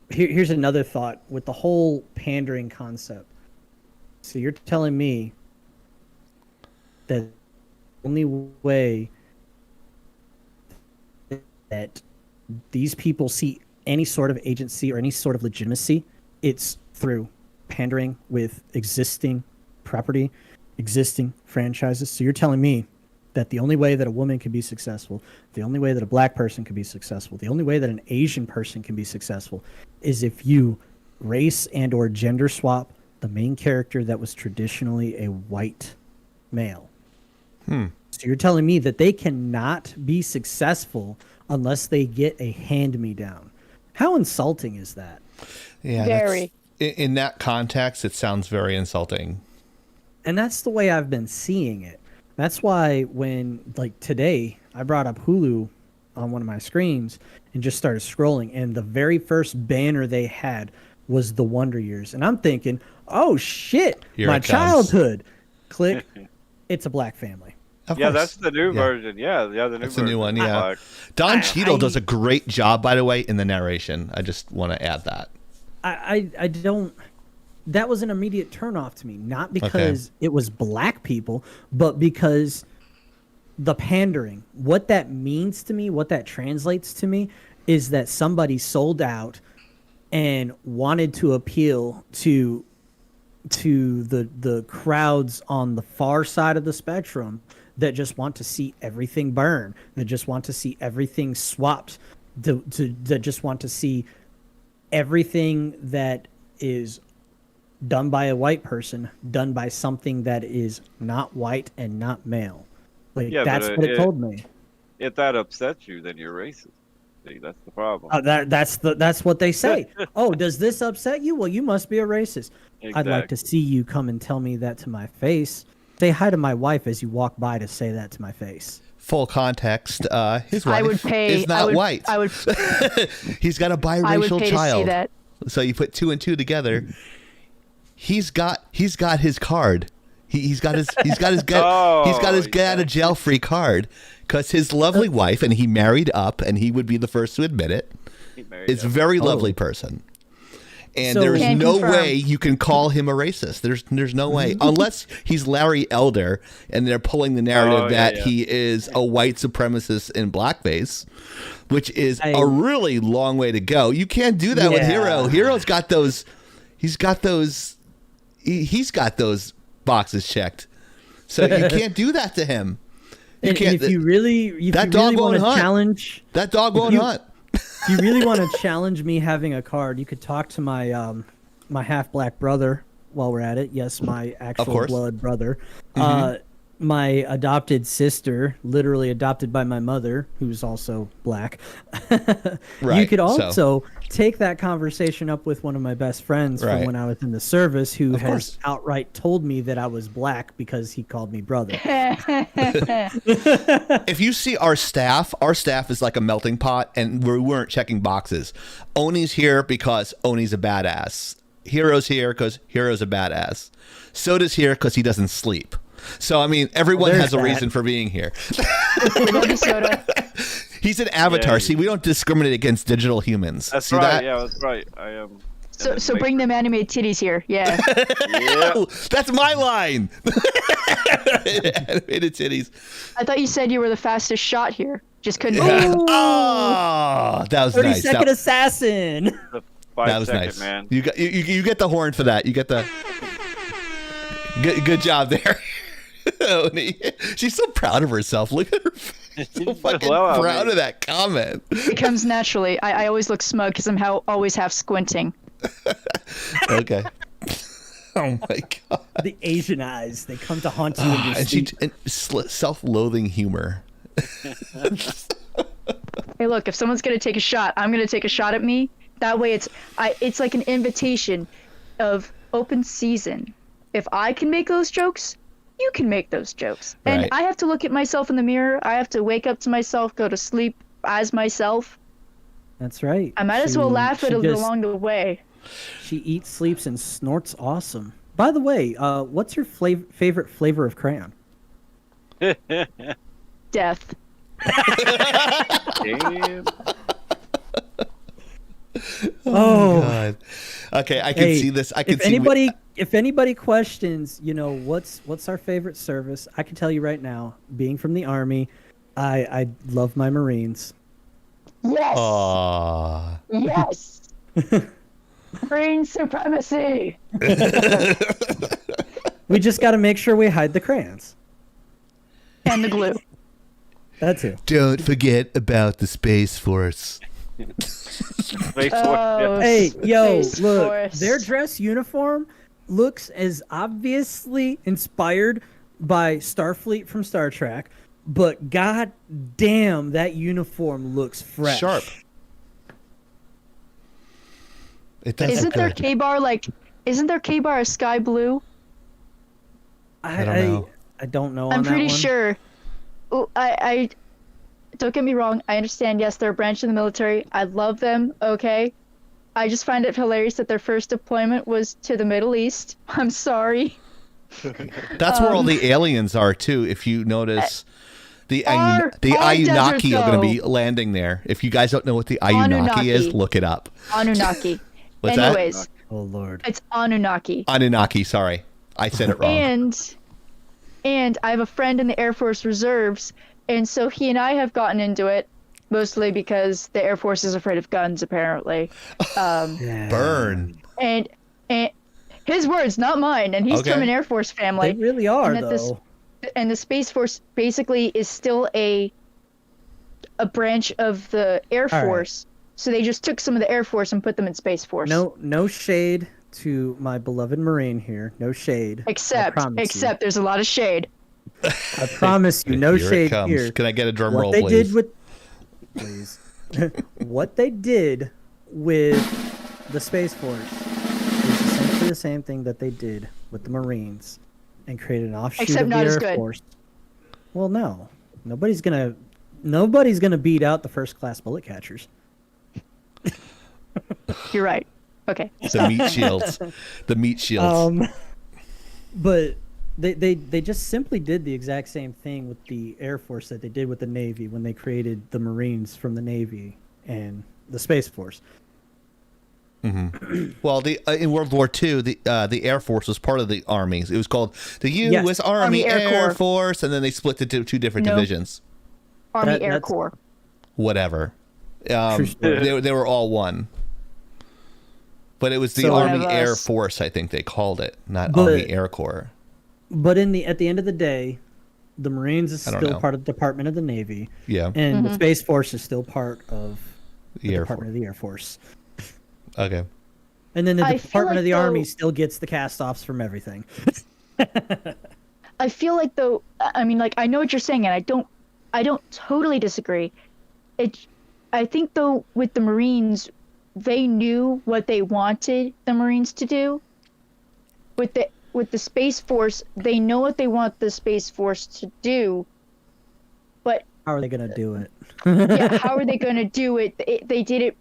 here's another thought with the whole pandering concept. So you're telling me that the only way that these people see any sort of agency or any sort of legitimacy, it's through pandering with existing property, existing franchises. So you're telling me that the only way that a woman can be successful, the only way that a black person can be successful, the only way that an Asian person can be successful is if you race and or gender swap the main character that was traditionally a white male. So you're telling me that they cannot be successful unless they get a hand-me-down. How insulting is that? Yeah, Very. In that context, it sounds very insulting. And that's the way I've been seeing it. That's why when, like today, I brought up Hulu on one of my screens and just started scrolling, and the very first banner they had was The Wonder Years. And I'm thinking, oh shit, Here my it comes. childhood. Click, it's a black family. Of Yeah, course. that's the new Yeah. version. Yeah, the new That's the version. new one, is yeah. black. Don Cheadle I- does a great job, by the way, in the narration. I just want to add that. I don't. That was an immediate turnoff to me, not because it was black people, but because the pandering. What that means to me, what that translates to me, is that somebody sold out and wanted to appeal to the crowds on the far side of the spectrum that just want to see everything burn, that just want to see everything swapped, that just want to see everything that is done by a white person done by something that is not white and not male. Like Yeah, that's but what it told me. If that upsets you, then you're racist. See, that's the problem. That's what they say. Oh, does this upset you? Well, you must be a racist. I'd like to Exactly. see you come and tell me that to my face. Say hi to my wife as you walk by to say that to my face. Full context, his wife I would pay. is not white. I would. He's got a I would biracial pay child. to see that. So you put two and two together. He's got his card. He's got his get Oh, he's got his get out yeah. of jail free card because his lovely wife, and he married up, and he would be the first to admit it, He married is a up. very Oh. lovely person. And So- there's Can no confirm. way you can call him a racist. There's no way unless he's Larry Elder and they're pulling the narrative Oh, yeah, that yeah. he is a white supremacist in blackface, which is I- a really long way to go. You can't do that with Yeah. Hero. Hero's got those. He's got those. He's got those boxes checked. So you can't do that to him. You And can't. if you really, that dog want won't to hunt. challenge, that dog won't you- hunt. if you really want to challenge me having a card, you could talk to my my half black brother while we're at it. Yes, my actual course. blood brother. My adopted sister, literally adopted by my mother, who's also black. You Right, could so- also take that conversation up with one of my best friends Right. from when I was in the service, who has course. outright told me that I was black because he called me brother. If you see our staff is like a melting pot, and we weren't checking boxes. Oni's here because Oni's a badass. Hero's here because Hero's a badass. Soda's here because he doesn't sleep. So, I mean, everyone Well, has a there's reason for being here. Love you, Soda. He's an avatar. Yeah. See, we don't discriminate against digital humans. That's See right. that? Yeah, that's right. I am. So bring them animated titties here. Yeah. Yeah. Oh, that's my line. Animated titties. I thought you said you were the fastest shot here. Just couldn't name. Oh, that was 30 nice. second assassin. The That was 5 second nice. man. You got you get the horn for that. You get the good job there. Oni. She's so proud of herself. Look at her. So fucking Well, proud of that comment. It comes naturally. I always look smug because I'm always half squinting. Okay. Oh my god. The Asian eyes, they come to haunt you in your And she sleep. self-loathing humor. Hey, look, if someone's gonna take a shot, I'm gonna take a shot at me. That way, it's like an invitation of open season. If I can make those jokes, you can make those jokes. And Right. I have to look at myself in the mirror. I have to wake up to myself, go to sleep as myself. That's right. I might as well laugh at she it just- along the way. She eats, sleeps, and snorts awesome. By the way, what's your favorite flavor of crayon? Death. Damn. Oh, God. Okay, I can hey, see this. I can if see anybody questions, what's our favorite service, I can tell you right now. Being from the Army, I love my Marines. Yes. Aw. Yes. Green supremacy. We just got to make sure we hide the crayons. And the glue. That too. Don't forget about the Space Force. Space Force, Oh, Hey, yo, Space look, Force. their dress uniform looks as obviously inspired by Starfleet from Star Trek, but god damn, that uniform looks fresh. Sharp. It does Isn't look their good. K-bar isn't their K-bar a sky blue? I don't know. I don't know. I'm on that pretty one. sure. Oh, I don't get me wrong. I understand. Yes, they're a branch of the military. I love them. Okay. I just find it hilarious that their first deployment was to the Middle East. I'm sorry. That's where all the aliens are too. If you notice, the Our Anunnaki desert, are going to be though. landing there. If you guys don't know what the Anunnaki is, Anunnaki. look it up. Anunnaki. What's that? Anyways, Oh Lord. it's Anunnaki. Anunnaki. Sorry, I said it wrong. And I have a friend in the Air Force Reserves, and so he and I have gotten into it, mostly because the Air Force is afraid of guns, apparently. Yeah. Burn. And his words, not mine. And he's Okay. from an Air Force They family. really are and that this- though. And the Space Force basically is still a branch of the Air All right. Force. So they just took some of the Air Force and put them in Space Force. No shade to my beloved Marine here. No shade. Except I promise there's a lot of shade. you. I promise you, no Here it shade comes. here. Can I get a drum What roll, they please? did with, please, what they did with the Space Force is essentially the same thing that they did with the Marines, and created an offshoot Except of the not as Air good. Force. Well, no, nobody's gonna beat out the first class bullet catchers. You're right. Okay. The meat shields. The meat shields. But they just simply did the exact same thing with the Air Force that they did with the Navy when they created the Marines from the Navy and the Space Force. Well, in World War II, the Air Force was part of the armies. It was called the U.S. Army Army Air Air Corps. Force, and then they split into two different Nope. divisions. Army Air That's- Corps. Whatever. True story. They were all one. But it was the So- Army One of Air us. Force, I think they called it, not But- Army Air Corps. But at the end of the day, the Marines is I don't still know. part of the Department of the Navy, Yeah, and the Space Force is still part of the the Air Department Force. of the Air Force. Okay. And then the I feel Department like, of the Army though- still gets the cast-offs from everything. I feel like though, I mean, like I know what you're saying, and I don't totally disagree. I think though with the Marines, they knew what they wanted the Marines to do. With the Space Force, they know what they want the Space Force to do, but How are they gonna do it? yeah, how are they going to do it? They did it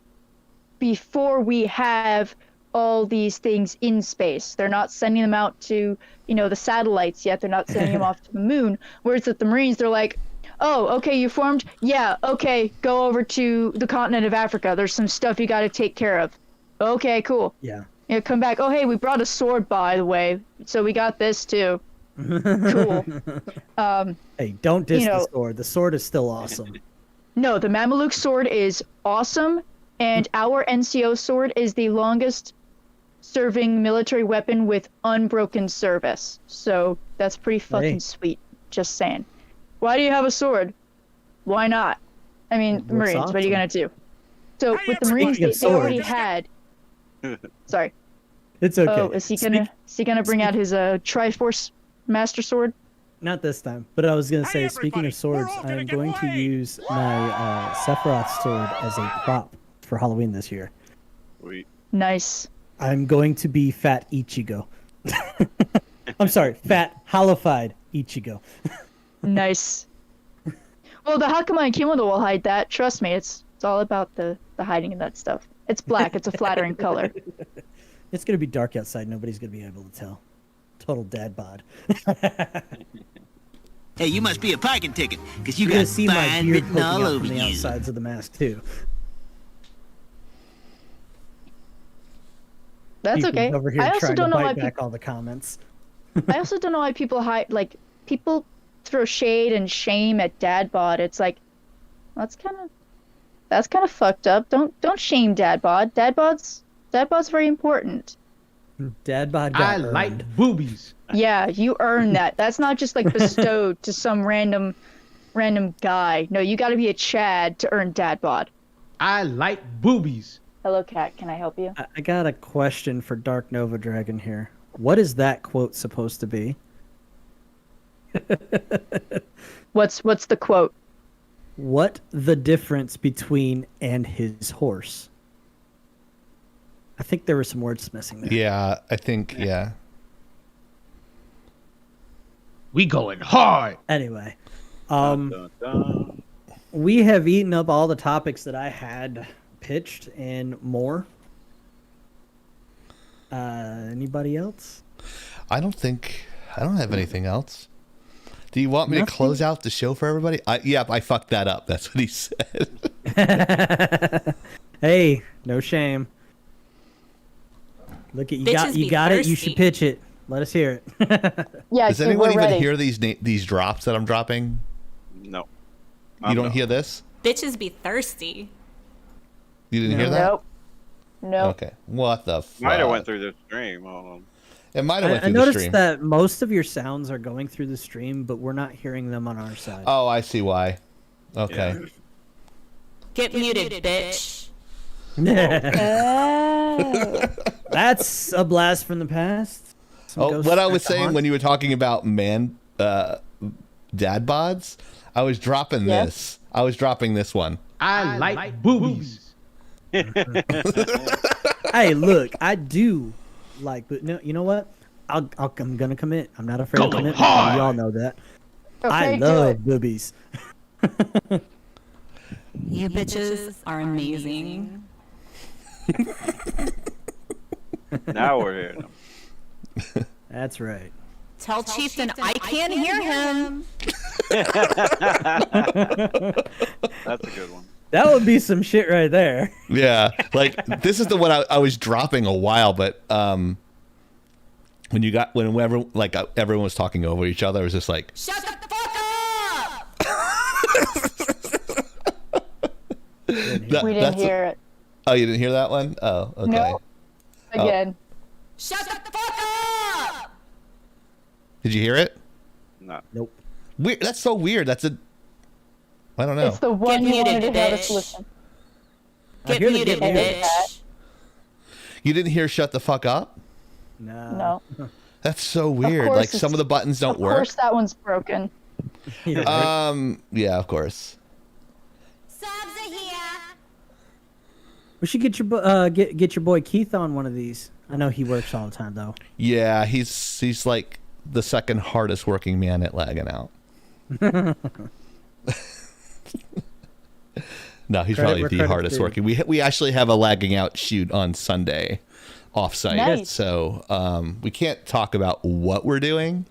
before we have all these things in space. They're not sending them out to, the satellites yet. They're not sending them off to the moon. Whereas with the Marines, they're like, oh, okay, you formed? Yeah, okay, go over to the continent of Africa. There's some stuff you got to take care of. Okay, cool. Yeah. Come back. Oh, hey, we brought a sword, by the way. So we got this, too. Cool. Hey, don't diss You know- the sword. The sword is still awesome. No, the Mameluke sword is awesome, and our NCO sword is the longest serving military weapon with unbroken service. So that's pretty fucking Hey. sweet. Just saying. Why do you have a sword? Why not? I mean, It looks Marines, what are you awesome. gonna do? So with the Marines, Speaking they of already swords. had. Sorry. It's okay. Oh, is he gonna bring out his Triforce Master Sword? Not this time, but I was gonna say, speaking of swords, I am going to use my Sephiroth sword as a prop for Halloween this year. Sweet. Nice. I'm going to be Fat Ichigo. I'm sorry, Fat Halified Ichigo. Nice. Well, the Hakama and Kimono will hide that. Trust me, it's all about the hiding of that stuff. It's black. It's a flattering color. It's gonna be dark outside. Nobody's gonna be able to tell. Total dad bod. Hey, you must be a parking ticket, because you You're gonna got see my fine beard written poking all out over from the you. outsides of the mask too. That's Ethan's okay. Over here I also trying don't to know why bite back all the comments. I also don't know why people hide, like, people throw shade and shame at dad bod. It's like, that's kind of fucked up. Don't shame dad bod. Dad bod's very important. Dad bod got I earned. like boobies. Yeah, you earn that. That's not just like bestowed to some random guy. No, you got to be a Chad to earn dad bod. I like boobies. Hello, cat. Can I help you? I got a question for Dark Nova Dragon here. What is that quote supposed to be? What's the quote? What the difference between and his horse? I think there were some words missing there. Yeah, I think, yeah. We going hard. Anyway, Dun, dun, dun. we have eaten up all the topics that I had pitched and more. Anybody else? I don't have anything else. Do you want me to close out the show for everybody? I fucked that up. That's what he said. Hey, no shame. Look at you, Bitches you be got it. You thirsty. should pitch it. Let us hear it. Yeah, Does dude, anyone we're even ready. hear these drops that I'm dropping? No. You don't hear this? Bitches be thirsty. You didn't hear that? Nope. Nope. Okay. What the fuck? Might have went through the stream. Hold on. It might have went I through the noticed stream. that most of your sounds are going through the stream, but we're not hearing them on our side. Oh, I see why. Okay. Yeah. Get muted, bitch. Oh. That's a blast from the past. Some Oh, ghosts what I was back to saying haunt. when you were talking about dad bods, I was dropping Yeah. this. I was dropping this one. I like boobies. Hey, look, I do like, but no, you know what? I'm gonna commit. I'm not afraid of Going commitment. hard. Y'all know that. Okay, I do love it. boobies. You bitches are amazing. Now we're hearing them. That's right. Tell Chieftain I can't hear him. That's a good one. That would be some shit right there. Yeah, like this is the one I was dropping a while, but whenever like everyone was talking over each other, it was just like, Shut the fuck up! that- We didn't that's- hear it. Oh, you didn't hear that one? Oh, okay. No. Again. Shut the fuck up! Did you hear it? No. Nope. Weird. That's so weird. I don't know. It's the one Get you wanted muted, to have us bitch. listen. I Get hear the muted, get muted. bitch. You didn't hear "shut the fuck up"? No. No. That's so weird. course Like it's- some of the buttons don't Of work. course that one's broken. Yeah. Yeah, of course. Subs are here. We should get get your boy Keith on one of these. I know he works all the time though. Yeah, he's like the second hardest working man at Laggin Out. No, he's Credit probably where the credit's hardest due. working. We actually have a Lagging Out shoot on Sunday, off-site. Nice. So we can't talk about what we're doing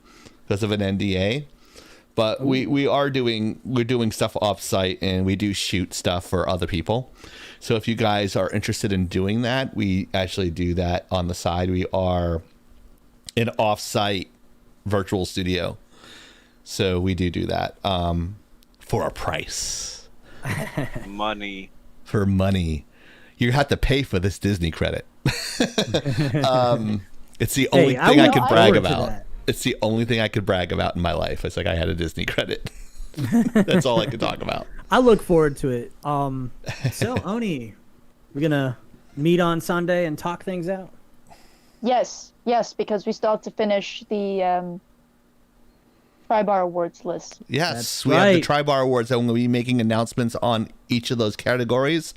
because of an NDA. But we're doing stuff off-site, and we do shoot stuff for other people. So if you guys are interested in doing that, we actually do that on the side. We are an off-site virtual studio, so we do that for a price. Money. For money, you have to pay for this Disney credit. It's the only I thing I look could brag forward to about. that. It's the only thing I could brag about in my life. It's like I had a Disney credit. That's all I could talk about. I look forward to it. So Oni, we're gonna meet on Sunday and talk things out. Yes, because we still have to finish the Tri-Bar Awards list. Yes, That's we have the right. Tri-Bar Awards, and we'll be making announcements on each of those categories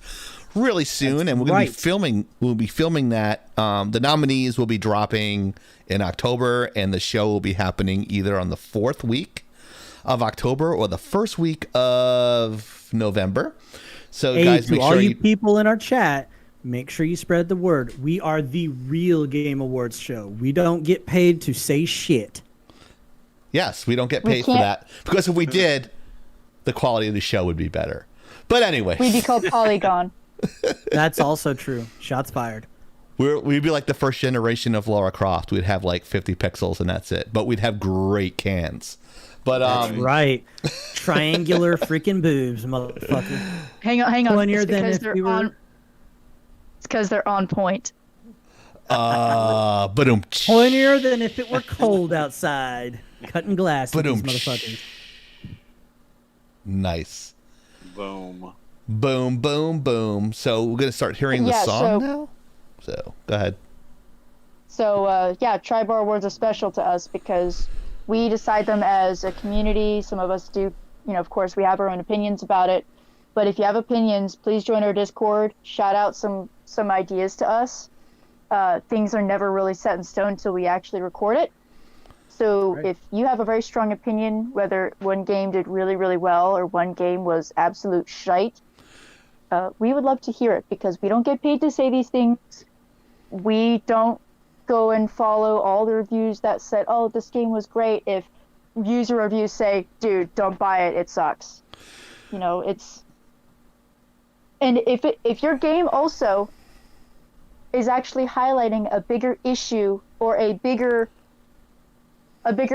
really soon, and we're going to be filming. We'll be filming that. The nominees will be dropping in October, and the show will be happening either on the 4th week of October or the 1st week of November. So, Hey, guys, to make all sure you people in our chat, make sure you spread the word. We are the real Game Awards show. We don't get paid to say shit. Yes, we don't get We paid for can't- that because if we did, the quality of the show would be better. But anyway, We'd be called Polygon. That's also true. Shots fired. we'd be like the first generation of Lara Croft. We'd have like 50 pixels and that's it. But we'd have great cans. But Right. Triangular freaking boobs, motherfucker. Hang on. Pointier It's than because if they're we were- on. It's because they're on point. but Pointier than if it were cold outside. Cutting glass with these motherfuckers. Nice. Boom. Boom, boom, boom. So we're gonna start hearing the Yeah, song so- now. So go ahead. So Tri-Bar Awards are special to us because we decide them as a community. Some of us do, of course, we have our own opinions about it. But if you have opinions, please join our Discord. Shout out some ideas to us. things are never really set in stone until we actually record it. So if you have a very strong opinion whether one game did really, really well or one game was absolute shite, we would love to hear it because we don't get paid to say these things. We don't go and follow all the reviews that said, oh, this game was great, if user reviews say, dude, don't buy it, it sucks. You know, it's... And if your game also is actually highlighting a bigger issue or a bigger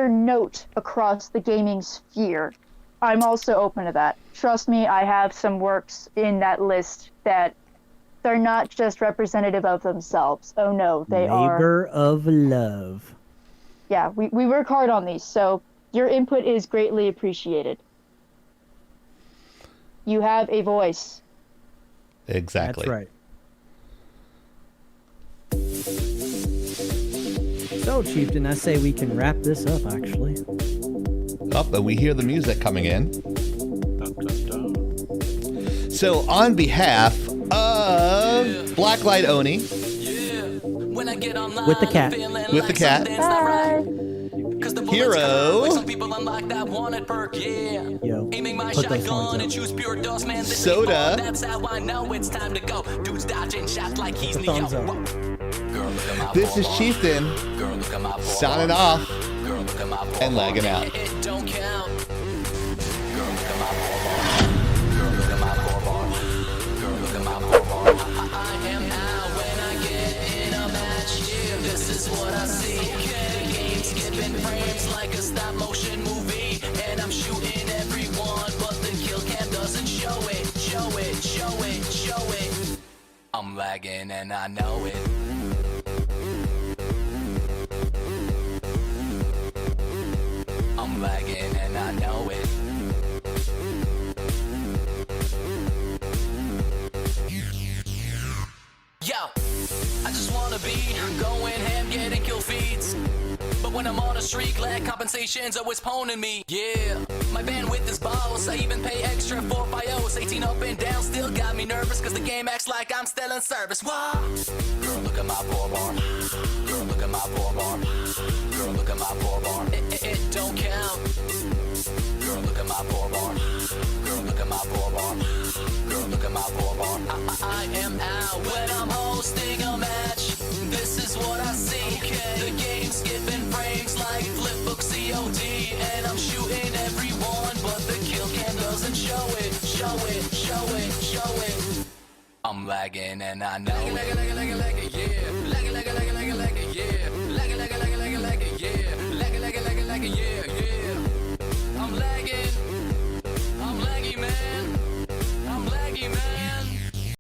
note across the gaming sphere, I'm also open to that. Trust me, I have some works in that list that they're not just representative of themselves. Oh no, they are... Labor of love. Yeah, we work hard on these, so your input is greatly appreciated. You have a voice. Exactly. That's right. So, Chieftain, I say we can wrap this up, actually. Oh, but we hear the music coming in. Dun, dun, dun. So, on behalf of Blacklight Oni, With the cat. with the cat, Bye. Hero, Yo, put those horns up. Soda, Put the thumbs up. this is Chieftain, signing off and lagging out. Like a stop motion movie, and I'm shooting everyone, but the kill cam doesn't show it. I'm lagging and I know it. I'm lagging and I know it. Yo, I just wanna be going ham, getting kill feeds. But when I'm on a streak, lag compensation's always poning me. Yeah, my bandwidth is boss. I even pay extra for BIOS. 18 up and down still got me nervous, cause the game acts like I'm still in service. What? Girl, look at my poor bar. Girl, look at my poor bar. Girl, look at my poor bar. It don't count. Girl, look at my poor bar. Girl, look at my poor bar. Girl, look at my poor bar. I am out when I'm hosting a match. This is what I see. The game skipping frames like flipbook COD, and I'm shooting everyone, but the kill cam doesn't show it. I'm lagging and I know it. Lagging, yeah.